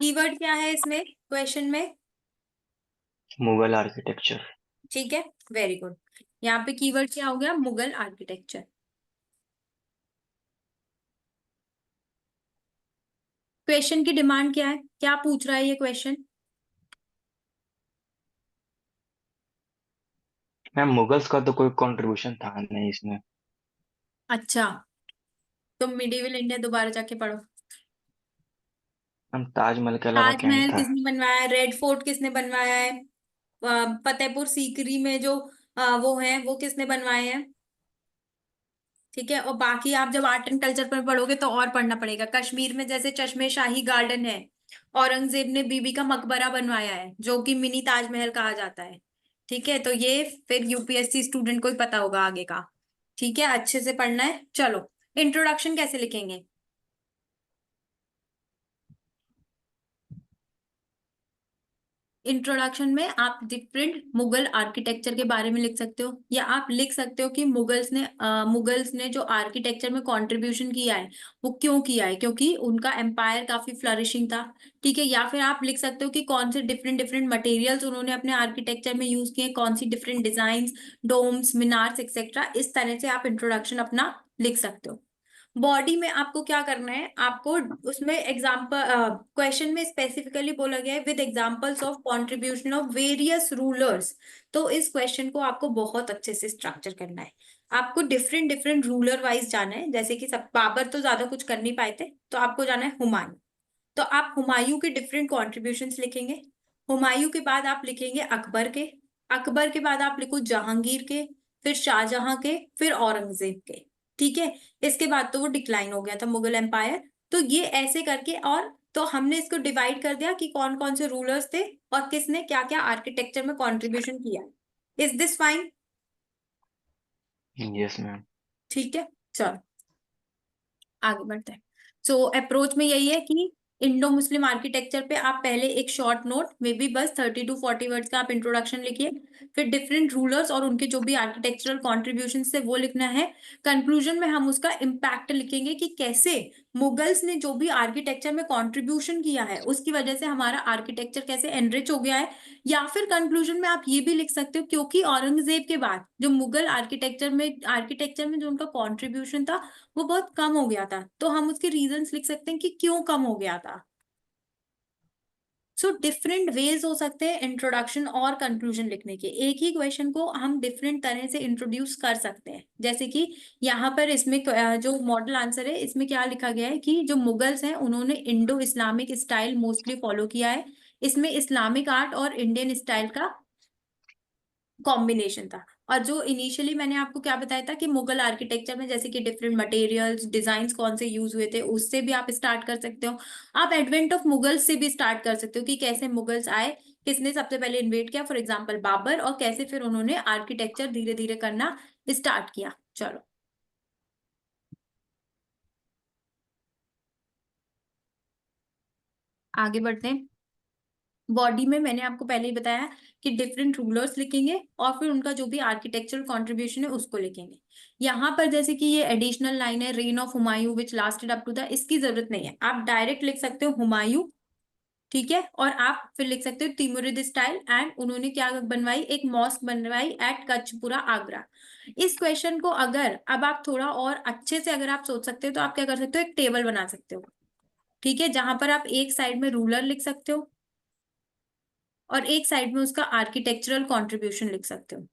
Keyword क्या है इसमें क्वेश्चन में? मुगल आर्किटेक्चर। ठीक है, वेरी गुड। यहाँ पे कीवर्ड क्या हो गया? मुगल आर्किटेक्चर। क्वेश्चन की डिमांड क्या है, क्या पूछ रहा है ये क्वेश्चन? मैम मुगल्स का तो कोई कंट्रीब्यूशन था नहीं इसमें। अच्छा, तुम मिडिवल इंडिया दोबारा जाके पढ़ो। मैम ताजमहल के अलावा क्या नहीं ताजमहल था। किसने बनवाया है? रेड फोर्ट किसने बनवाया है? फतेहपुर सीकरी में जो वो है वो किसने बनवाए हैं? ठीक है, और बाकी आप जब आर्ट एंड कल्चर पर पढ़ोगे तो और पढ़ना पड़ेगा। कश्मीर में जैसे चश्मे शाही गार्डन है, औरंगजेब ने बीबी का मकबरा बनवाया है जो कि मिनी ताजमहल कहा जाता है। ठीक है, तो ये फिर यूपीएससी स्टूडेंट को ही पता होगा आगे का। ठीक है, अच्छे से पढ़ना है। चलो, इंट्रोडक्शन कैसे लिखेंगे? इंट्रोडक्शन में आप डिफरेंट मुगल आर्किटेक्चर के बारे में लिख सकते हो, या आप लिख सकते हो कि मुगल्स ने जो आर्किटेक्चर में कंट्रीब्यूशन किया है वो क्यों किया है, क्योंकि उनका एम्पायर काफी फ्लरिशिंग था। ठीक है, या फिर आप लिख सकते हो कि कौन से डिफरेंट डिफरेंट मटेरियल्स उन्होंने अपने आर्किटेक्चर में यूज किए, कौन सी different design, Doms, minars etcetera. इस तरह से आप इंट्रोडक्शन अपना लिख सकते हो। बॉडी में आपको क्या करना है, आपको उसमें एग्जाम्पल क्वेश्चन में स्पेसिफिकली बोला गया है with examples of contribution of various rulers. तो इस क्वेश्चन को आपको बहुत अच्छे से स्ट्रक्चर करना है। आपको डिफरेंट डिफरेंट रूलर वाइज जाना है, जैसे कि सब बाबर तो ज्यादा कुछ कर नहीं पाए थे, तो आपको जाना है हुमायूं। तो आप हुमायूं के डिफरेंट कॉन्ट्रीब्यूशंस लिखेंगे। हुमायूं के बाद आप लिखेंगे अकबर के। अकबर के बाद आप लिखो जहांगीर के, फिर शाहजहां के, फिर औरंगजेब के। ठीक है, इसके बाद तो वो डिक्लाइन हो गया था मुगल एम्पायर। तो ये ऐसे करके, और तो हमने इसको डिवाइड कर दिया कि कौन कौन से रूलर्स थे और किसने क्या क्या आर्किटेक्चर में कंट्रीब्यूशन किया। Is this fine? Yes ma'am. ठीक है, चलो आगे बढ़ते हैं। सो अप्रोच में यही है कि इंडो मुस्लिम आर्किटेक्चर पे आप पहले एक शॉर्ट नोट में भी बस 30 to 40 वर्ड्स का आप इंट्रोडक्शन लिखिए, फिर डिफरेंट रूलर्स और उनके जो भी आर्किटेक्चरल कॉन्ट्रीब्यूशन थे वो लिखना है। कंक्लूजन में हम उसका इम्पैक्ट लिखेंगे कि कैसे मुगल्स ने जो भी आर्किटेक्चर में कॉन्ट्रीब्यूशन किया है उसकी वजह से हमारा आर्किटेक्चर कैसे एनरिच हो गया है। या फिर कंक्लूजन में आप ये भी लिख सकते हो क्योंकि औरंगजेब के बाद जो मुगल आर्किटेक्चर में जो उनका कॉन्ट्रीब्यूशन था वो बहुत कम हो गया था, तो हम उसके रीजंस लिख सकते हैं कि क्यों कम हो गया था। सो डिफरेंट वेज हो सकते हैं इंट्रोडक्शन और कंक्लूजन लिखने के। एक ही क्वेश्चन को हम डिफरेंट तरह से इंट्रोड्यूस कर सकते हैं, जैसे कि यहाँ पर इसमें जो मॉडल आंसर है इसमें क्या लिखा गया है कि जो मुगल्स हैं उन्होंने Indo Islamic style mostly follow किया है। इसमें इस्लामिक आर्ट और इंडियन स्टाइल का कॉम्बिनेशन था। और जो इनिशियली मैंने आपको क्या बताया था कि मुगल आर्किटेक्चर में जैसे कि डिफरेंट मटेरियल्स डिजाइन्स कौन से यूज हुए थे उससे भी आप स्टार्ट कर सकते हो। आप एडवेंट ऑफ मुगल्स से भी स्टार्ट कर सकते हो कि कैसे मुगल्स आए, किसने सबसे पहले इन्वेट किया, फॉर एग्जाम्पल बाबर, और कैसे फिर उन्होंने आर्किटेक्चर धीरे धीरे करना स्टार्ट किया। चलो आगे बढ़ते हैं। बॉडी में मैंने आपको पहले ही बताया कि डिफरेंट रूलर्स लिखेंगे और फिर उनका जो भी आर्किटेक्चरल कंट्रीब्यूशन है उसको लिखेंगे। यहाँ पर जैसे कि ये एडिशनल लाइन है reign of Humayun which lasted up to the, इसकी जरूरत नहीं है, आप डायरेक्ट लिख सकते हो हुमायूं। ठीक है, और आप फिर लिख सकते हो तिमुरिद स्टाइल, एंड उन्होंने क्या बनवाई, एक मॉस्क बनवाई एट कच्छपुरा आगरा। इस क्वेश्चन को अगर अब आप थोड़ा और अच्छे से अगर आप सोच सकते हो तो आप क्या कर सकते हो, एक टेबल बना सकते हो, ठीक है, जहां पर आप एक साइड में रूलर लिख सकते हो और एक साइड में उसका आर्किटेक्चरल कंट्रीब्यूशन लिख सकते हो।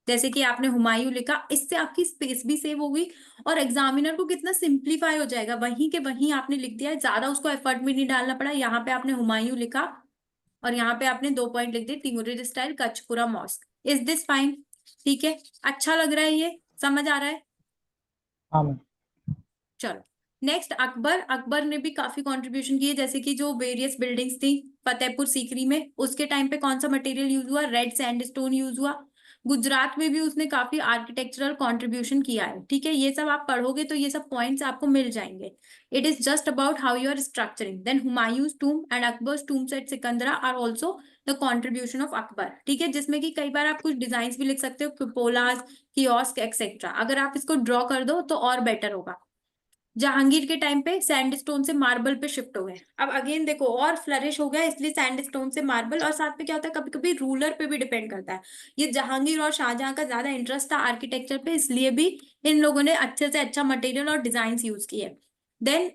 जैसे कि आपने हुमायूं लिखा, इससे आपकी स्पेस भी सेव होगी और एग्जामिनर को कितना सिंप्लीफाई हो जाएगा, वहीं के वहीं आपने लिख दिया है, ज्यादा उसको एफर्ट भी नहीं डालना पड़ा। यहाँ पे आपने हुमायूं लिखा और यहाँ पे आपने 2 पॉइंट लिख दिए, Timurid style Kachhpura mosque. Is this fine? ठीक है, अच्छा लग रहा है, ये समझ आ रहा है? हाँ मैम। चलो नेक्स्ट, अकबर। अकबर ने भी काफी कंट्रीब्यूशन किए, जैसे कि जो वेरियस बिल्डिंग्स थी फतेहपुर सीकरी में, उसके टाइम पे कौन सा मटेरियल यूज हुआ, रेड सैंडस्टोन यूज हुआ। गुजरात में भी उसने काफी आर्किटेक्चरल कंट्रीब्यूशन किया है, ठीक है, ये सब आप पढ़ोगे तो ये सब पॉइंट्स आपको मिल जाएंगे। It is just about how you are structuring. Then Humayun's tomb and Akbar's tombs at Sikandra are also the contribution of Akbar, ठीक है, जिसमें कि कई बार आप कुछ डिजाइन भी लिख सकते हो, कुपोलास, कियोस्क एक्सेट्रा। अगर आप इसको ड्रॉ कर दो तो और बेटर होगा। जहांगीर के टाइम पे सैंडस्टोन से मार्बल पे शिफ्ट हो गए। अब अगेन देखो, और फ्लरिश हो गया, इसलिए सैंडस्टोन से मार्बल, और साथ में क्या होता है, कभी कभी रूलर पे भी डिपेंड करता है। ये जहांगीर और शाहजहां का ज्यादा इंटरेस्ट था आर्किटेक्चर पे, इसलिए भी इन लोगों ने अच्छे से अच्छा मटेरियल और डिजाइन यूज किए। देन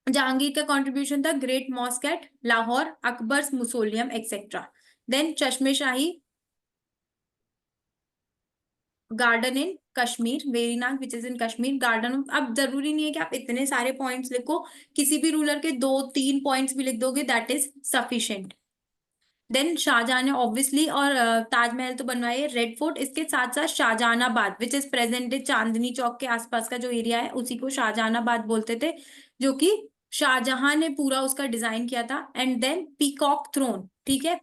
जहांगीर का कंट्रीब्यूशन था great mosque at Lahore, Akbar's mausoleum etcetera. Then Chashme Shahi garden in Kashmir, Verinag which is in Kashmir garden. अब जरूरी नहीं है कि आप इतने सारे पॉइंट्स लिखो, किसी भी रूलर के 2-3 पॉइंट्स भी लिख दोगे that is sufficient. Then Shahjahan ने ऑब्वियसली, और ताजमहल तो बनवाए, रेड फोर्ट, इसके साथ साथ Shahjahanabad which is present day Chandni Chowk के आसपास का जो एरिया है उसी को शाहजहानाबाद बोलते थे, जो कि शाहजहां ने पूरा उसका डिजाइन किया था। एंड देन पीकॉक थ्रोन, ठीक है,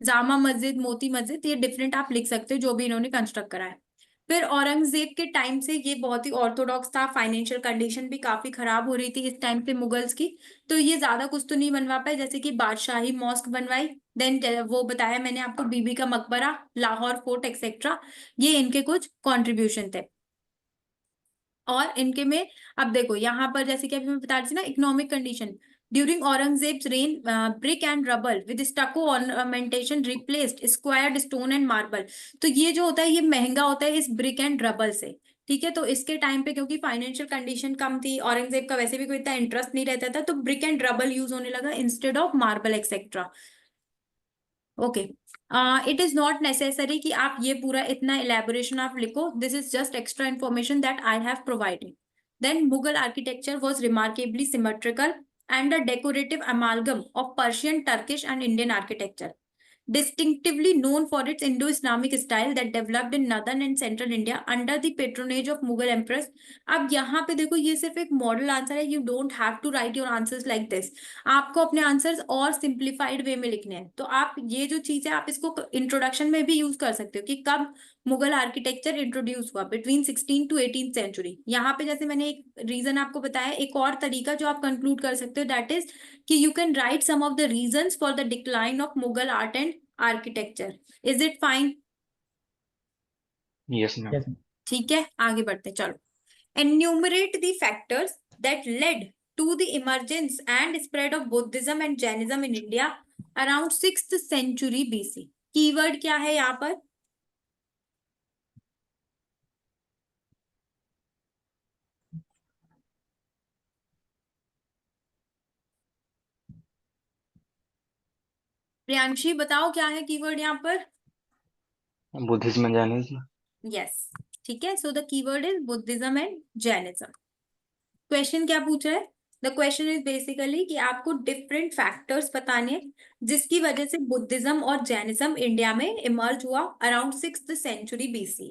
जामा मस्जिद, मोती मस्जिद, ये डिफरेंट आप लिख सकते हो जो भी इन्होंने कंस्ट्रक्ट करा है। फिर औरंगजेब के टाइम से ये बहुत ही ऑर्थोडॉक्स था, फाइनेंशियल कंडीशन भी काफी खराब हो रही थी इस टाइम पे मुगल्स की, तो ये ज्यादा कुछ तो नहीं बनवा पाए, जैसे कि बादशाही मॉस्क बनवाई, देन वो बताया मैंने आपको, बीबी का मकबरा, लाहौर फोर्ट एक्सेट्रा, ये इनके कुछ कॉन्ट्रीब्यूशन थे। और इनके में अब देखो यहाँ पर, जैसे कि अभी मैं बता रही थी ना, economic condition during Aurangzeb's reign, brick and rubble with stucco ornamentation replaced squared stone and marble. तो ये जो होता है ये महंगा होता है इस ब्रिक एंड रबल से, ठीक है, तो इसके टाइम पे क्योंकि फाइनेंशियल कंडीशन कम थी, औरंगजेब का वैसे भी कोई इतना इंटरेस्ट नहीं रहता था, तो ब्रिक एंड रबल यूज होने लगा instead of marble etcetera. Okay, it is not necessary कि आप ये पूरा इतना इलेबोरेशन आप लिखो, this is just extra information that I have provided. Then Mughal architecture was remarkably symmetrical and a decorative amalgam of Persian, Turkish and Indian architecture, distinctively known for its Indo-Islamic style that developed in northern and central India under the patronage of Mughal empress। अब यहाँ पे देखो, ये सिर्फ एक मॉडल आंसर है, you don't have to write your answers like this, आपको अपने आंसर्स और सिंप्लीफाइड वे में लिखने हैं। तो आप ये जो चीज है आप इसको इंट्रोडक्शन में भी यूज कर सकते हो कि कब मुगल आर्किटेक्चर इंट्रोड्यूस हुआ, बिटवीन 16 to 18th सेंचुरी। यहाँ पे जैसे मैंने एक रीजन आपको बताया, एक और तरीका जो आप कंक्लूड कर सकते हो दैट इज कि you can write some of the reasons for the decline of Mughal art and architecture. Is it fine? Yes ma'am. Yes. ठीक है, आगे बढ़ते चलो। Enumerate the factors that led to the emergence and spread of Buddhism and Jainism in India around 6th century BC। Keyword क्या है यहाँ पर? प्रियांशी बताओ क्या है कीवर्ड यहाँ पर? Buddhism and Jainism. यस, ठीक है, so the keyword is Buddhism and Jainism. Question क्या पूछा है? द क्वेश्चन इज बेसिकली कि आपको डिफरेंट फैक्टर्स बताने हैं जिसकी वजह से बुद्धिज्म और जैनिज्म इंडिया में इमर्ज हुआ around 6th century BC।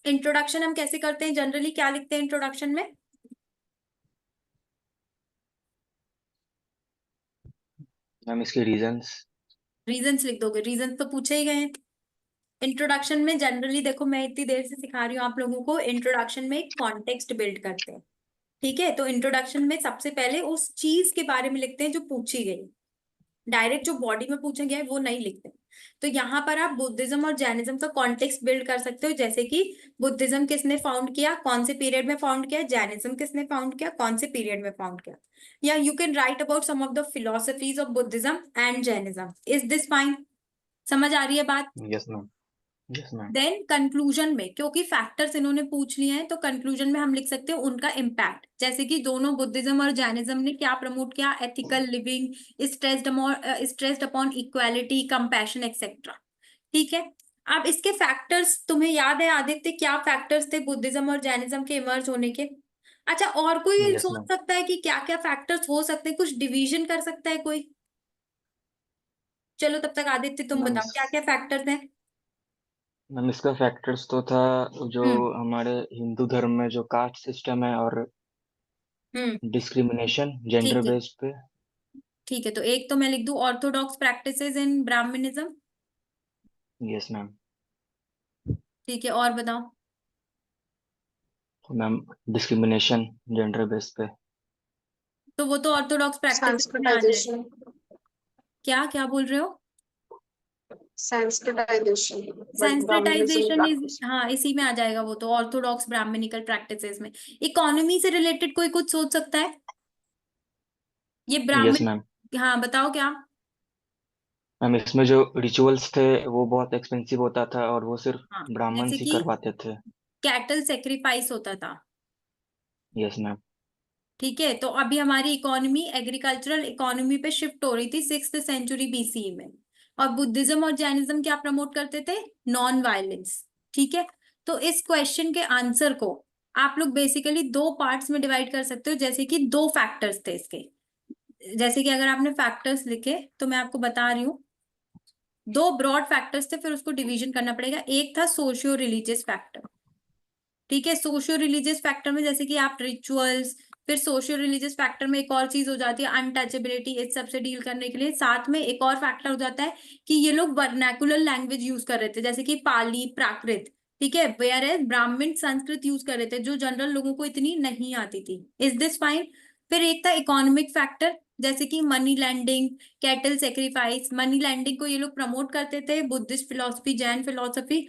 Introduction हम कैसे करते हैं जनरली, क्या लिखते हैं इंट्रोडक्शन में? मैम इसके रीजंस लिख दोगे, रीजंस तो पूछे ही गए हैं। इंट्रोडक्शन में जनरली देखो, मैं इतनी देर से सिखा रही हूँ आप लोगों को, इंट्रोडक्शन में एक कॉन्टेक्स्ट बिल्ड करते हैं, ठीक है, तो इंट्रोडक्शन में सबसे पहले उस चीज के बारे में लिखते हैं जो पूछी गई, डायरेक्ट जो बॉडी में पूछा गया है वो नहीं लिखते। तो यहाँ पर आप बुद्धिज्म और जैनिज्म का कॉन्टेक्स्ट बिल्ड कर सकते हो, जैसे कि बुद्धिज्म किसने फाउंड किया, कौन से पीरियड में फाउंड किया, जैनिज्म किसने फाउंड किया, कौन से पीरियड में फाउंड किया, या you can write about some of the philosophies of Buddhism and Jainism. Is this fine? समझ आ रही है बात? Yes ma'am, yes ma'am. Then conclusion में, क्योंकि फैक्टर्स इन्होंने पूछ लिए हैं, तो कंक्लूजन में हम लिख सकते हैं उनका इम्पैक्ट, जैसे कि दोनों बुद्धिज्म और जैनिज्म ने क्या प्रमोट किया, ethical living, stressed upon equality, compassion etcetera. ठीक है, अब इसके फैक्टर्स तुम्हें याद है आदित्य, क्या फैक्टर्स थे बुद्धिज्म और जैनिज्म के इमर्ज होने के? अच्छा, और कोई यस सोच मैम। सकता है कि क्या क्या फैक्टर्स हो सकते हैं, कुछ डिवीजन कर सकता है कोई? चलो तब तक आदित्य तुम मैम बताओ क्या क्या फैक्टर्स हैं। मैम इसका फैक्टर्स तो था जो हम्म हमारे हिंदू धर्म में जो कास्ट सिस्टम है और हम्म डिस्क्रिमिनेशन जेंडर ठीक है, बेस्ड पे। ठीक है, तो एक तो मैं लिख दूं orthodox practices in Brahmanism. Yes ma'am. ठीक है, और बताओ। तो मैम डिस्क्रिमिनेशन जेंडर बेस्ड पे। तो वो तो ऑर्थोडॉक्स प्रैक्टिसेस में आ जाए। संस्कृताइजेशन। क्या क्या बोल रहे हो? Sanskritisation but Brahmanism sensitisation is, practice. हाँ इसी में आ जाएगा वो तो, ऑर्थोडॉक्स ब्राह्मणिकल प्रैक्टिसेस में। इकोनॉमी से रिलेटेड कोई कुछ सोच सकता है? ये यस ब्राह्मण, मैम। हाँ बताओ क्या। मैम इसमें जो रिचुअल्स थे वो बहुत एक्सपेंसिव होता था और वो सिर्फ हाँ, ब्राह्मण जैसे ही कि करवाते थे। कैटल सेक्रीफाइस होता था। Yes ma'am. ठीक है, तो अभी हमारी इकोनॉमी एग्रीकल्चरल इकोनॉमी पे शिफ्ट हो रही थी 6th सेंचुरी बीसीई में। और बुद्धिज्म और जैनिज्म क्या प्रमोट करते थे? Non violence. ठीक है, तो इस क्वेश्चन के आंसर को आप लोग बेसिकली दो पार्ट्स में डिवाइड कर सकते हो, जैसे कि दो फैक्टर्स थे इसके। जैसे कि अगर आपने फैक्टर्स लिखे तो मैं आपको बता रही हूँ, दो ब्रॉड फैक्टर्स थे, फिर उसको डिवीजन करना पड़ेगा। एक था सोशियो रिलीजियस फैक्टर। ठीक है, सोशियो रिलीजियस फैक्टर में जैसे कि आप रिचुअल्स, फिर सोशियो रिलीजियस फैक्टर में एक और चीज हो जाती है अनटचेबिलिटी, इस सब से डील करने के लिए साथ में एक और फैक्टर हो जाता है कि ये लोग वर्नाकुलर लैंग्वेज यूज कर रहे थे, जैसे कि पाली, प्राकृत। ठीक है, वेयर एज ब्राह्मण संस्कृत यूज कर रहे थे, जो जनरल लोगों को इतनी नहीं आती थी। Is this fine? फिर एक था इकोनॉमिक फैक्टर, जैसे कि money lending, cattle sacrifice. Money lending को ये लोग प्रमोट करते थे, बुद्धिस्ट फिलोसफी, जैन फिलोसफी,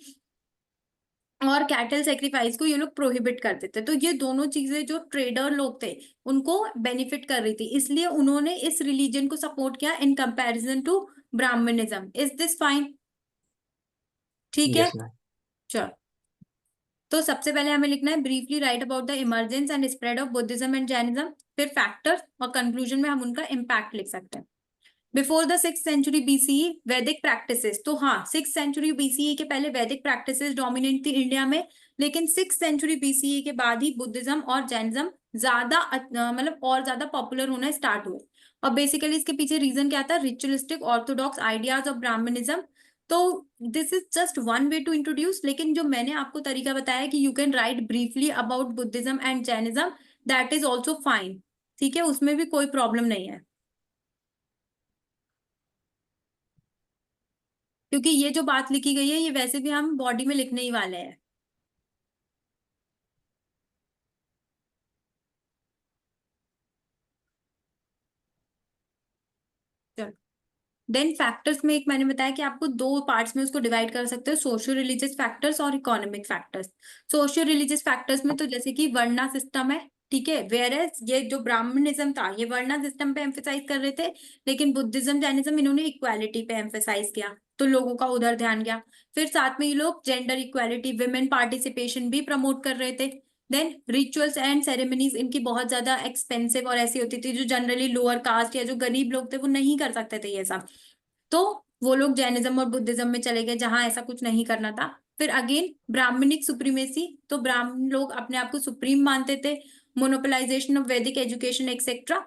और कैटल सेक्रीफाइस को ये लोग प्रोहिबिट करते थे। तो ये दोनों चीजें जो ट्रेडर लोग थे उनको बेनिफिट कर रही थी, इसलिए उन्होंने इस रिलीजन को सपोर्ट किया in comparison to Brahmanism. Is this fine? ठीक है, यस मैम। चलो। तो सबसे पहले हमें लिखना है briefly write about the emergence and spread of Buddhism and Jainism, फिर फैक्टर्स, और कंक्लूजन में हम उनका इम्पैक्ट लिख सकते हैं। Before the 6th century BCE Vedic practices, तो हाँ 6th सेंचुरी बीसीई के पहले वैदिक प्रैक्टिसेस डोमिनेंट थी इंडिया में, लेकिन 6th सेंचुरी बीसीई के बाद ही बुद्धिज्म और जैनिज्म ज्यादा मतलब और ज्यादा पॉपुलर होना स्टार्ट हुए। और बेसिकली इसके पीछे रीजन क्या था? Ritualistic orthodox ideas of Brahmanism. तो this is just one way to introduce, लेकिन जो मैंने आपको तरीका बताया कि you can write briefly about Buddhism and Jainism, that is also fine. ठीक है, उसमें भी कोई प्रॉब्लम नहीं है, क्योंकि ये जो बात लिखी गई है ये वैसे भी हम बॉडी में लिखने ही वाले हैं। चलो, देन फैक्टर्स में एक मैंने बताया कि आपको दो पार्ट्स में उसको डिवाइड कर सकते हो, सोशियो रिलीजियस फैक्टर्स और economic factors. Socio religious factors में तो जैसे कि वर्णा सिस्टम है। ठीक है, वेयर एज ये जो ब्राह्मणिज्म था ये वर्णा सिस्टम पे एम्फेसाइज कर रहे थे, लेकिन बुद्धिज्म जैनिज्म इन्होंने इक्वालिटी पे एम्फेसाइज किया, तो लोगों का उधर ध्यान गया। फिर साथ में ये लोग जेंडर इक्वालिटी, विमेन पार्टिसिपेशन भी प्रमोट कर रहे थे। देन रिचुअल्स एंड सेरेमनीज इनकी बहुत ज्यादा एक्सपेंसिव और ऐसी होती थी जो जनरली लोअर कास्ट या जो गरीब लोग थे वो नहीं कर सकते थे ये सब, तो वो लोग जैनिज्म और बुद्धिज्म में चले गए जहां ऐसा कुछ नहीं करना था। फिर अगेन ब्राह्मणिक सुप्रीमेसी, तो ब्राह्मण लोग अपने आप को सुप्रीम मानते थे। मोनोपोलाइजेशन ऑफ वैदिक एजुकेशन एक्सेट्रा,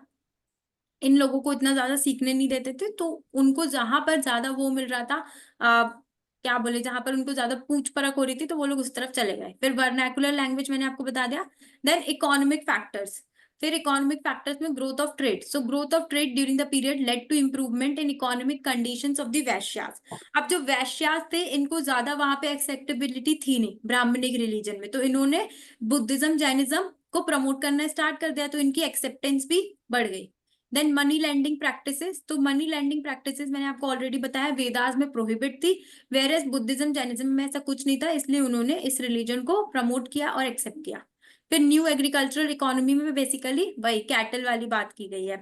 इन लोगों को इतना ज्यादा सीखने नहीं देते थे, तो उनको जहां पर ज्यादा वो मिल रहा था, क्या बोले, जहां पर उनको ज्यादा पूछ परख हो रही थी तो वो लोग उस तरफ चले गए। फिर वर्नाकुलर लैंग्वेज मैंने आपको बता दिया। देन इकोनॉमिक फैक्टर्स, फिर इकोनॉमिक फैक्टर्स में growth of trade, so growth of trade during the period led to improvement in economic conditions of the Vaishyas. अब जो वैश्यास थे इनको ज्यादा वहां पे एक्सेप्टेबिलिटी थी नहीं ब्राह्मणिक रिलीजन में, तो इन्होंने बुद्धिज्म जैनिज्म को प्रमोट करना स्टार्ट कर दिया, तो इनकी एक्सेप्टेंस भी बढ़ गई। देन मनी लैंडिंग प्रैक्टिसेस, तो मनी लैंडिंग प्रैक्टिसेस मैंने आपको ऑलरेडी बताया वेदास में प्रोहिबिट थी, वेयरएज बुद्धिज्म जैनिज्म में ऐसा कुछ नहीं था, इसलिए उन्होंने इस रिलीजन को प्रमोट किया और एक्सेप्ट किया। फिर न्यू एग्रीकल्चरल इकोनॉमी में बेसिकली वही कैटल वाली बात की गई है।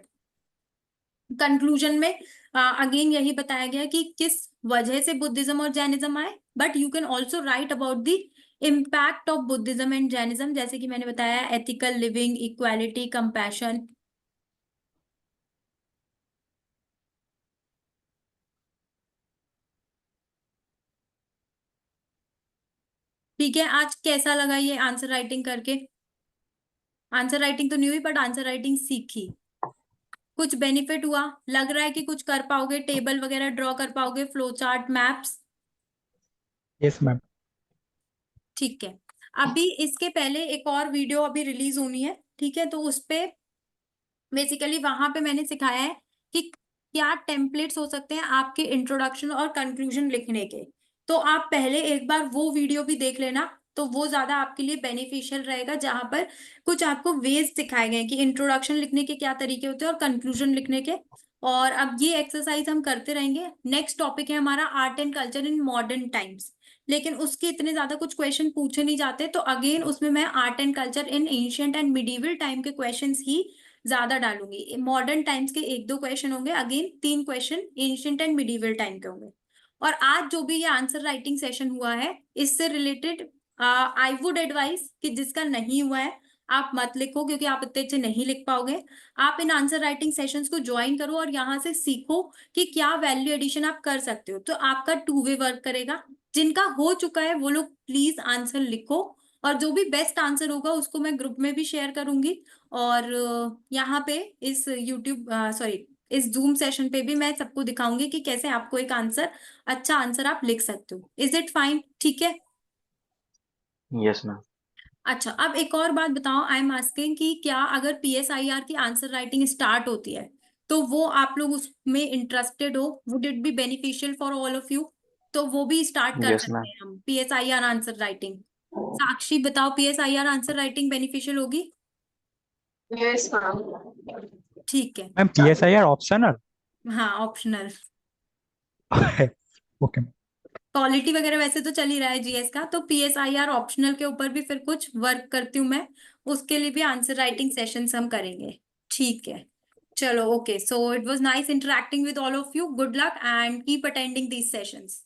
कंक्लूजन में अगेन यही बताया गया कि किस वजह से बुद्धिज्म और जैनिज्म आए, but you can also right about the impact of Buddhism and Jainism, जैसे कि मैंने बताया एथिकल लिविंग, इक्वालिटी, कंपैशन। ठीक है, आज कैसा लगा ये आंसर राइटिंग करके? आंसर राइटिंग तो नहीं हुई बट आंसर राइटिंग सीखी, कुछ बेनिफिट हुआ? लग रहा है कि कुछ कर पाओगे, टेबल वगैरह ड्रॉ कर पाओगे, flow chart, maps? Yes ma'am. ठीक है, अभी इसके पहले एक और वीडियो अभी रिलीज होनी है, ठीक है, तो उस पे बेसिकली वहां पे मैंने सिखाया है कि क्या टेम्पलेट्स हो सकते हैं आपके इंट्रोडक्शन और कंक्लूजन लिखने के। तो आप पहले एक बार वो वीडियो भी देख लेना, तो वो ज्यादा आपके लिए बेनिफिशियल रहेगा, जहां पर कुछ आपको वेज सिखाए गए हैं कि इंट्रोडक्शन लिखने के क्या तरीके होते हैं और कंक्लूजन लिखने के। और अब ये एक्सरसाइज हम करते रहेंगे। नेक्स्ट टॉपिक है हमारा art and culture in modern times, लेकिन उसके इतने ज्यादा कुछ क्वेश्चन पूछे नहीं जाते, तो अगेन उसमें मैं art and culture in ancient and medieval time के क्वेश्चंस ही ज्यादा डालूंगी। मॉडर्न टाइम्स के 1-2 क्वेश्चन होंगे, again 3 question ancient and medieval time के होंगे। और आज जो भी ये आंसर राइटिंग सेशन हुआ है, इससे रिलेटेड आई वुड एडवाइस कि जिसका नहीं हुआ है आप मत लिखो, क्योंकि आप इतने अच्छे नहीं लिख पाओगे। आप इन आंसर राइटिंग सेशंस को ज्वाइन करो और यहाँ से सीखो कि क्या वैल्यू एडिशन आप कर सकते हो, तो आपका 2 वे वर्क करेगा। जिनका हो चुका है वो लोग प्लीज आंसर लिखो, और जो भी बेस्ट आंसर होगा उसको मैं ग्रुप में भी शेयर करूंगी, और यहाँ पे इस यूट्यूब सॉरी इस जूम सेशन पे भी मैं सबको दिखाऊंगी कि कैसे आपको एक आंसर, अच्छा आंसर आप लिख सकते हो। Is it fine? ठीक है। Yes ma'am. अच्छा, अब एक और बात बताओ, आई एम आस्किंग कि क्या अगर PSIR की आंसर राइटिंग स्टार्ट होती है तो वो आप लोग उसमें इंटरेस्टेड हो? Would it be beneficial for all of you? तो वो भी स्टार्ट कर यस सकते मैम। हैं हम PSIR आंसर राइटिंग। साक्षी बताओ, PSIR आंसर राइटिंग बेनिफिशियल होगी? Yes ma'am. ठीक है, मैम PSIR ऑप्शनल? हाँ ऑप्शनल। ओके। क्वालिटी वगैरह वैसे तो चल ही रहा है GS का, तो PSIR ऑप्शनल के ऊपर भी फिर कुछ वर्क करती हूँ मैं, उसके लिए भी आंसर राइटिंग सेशंस हम करेंगे। ठीक है, चलो, okay, so it was nice interacting with all of you, good luck and keep attending these sessions.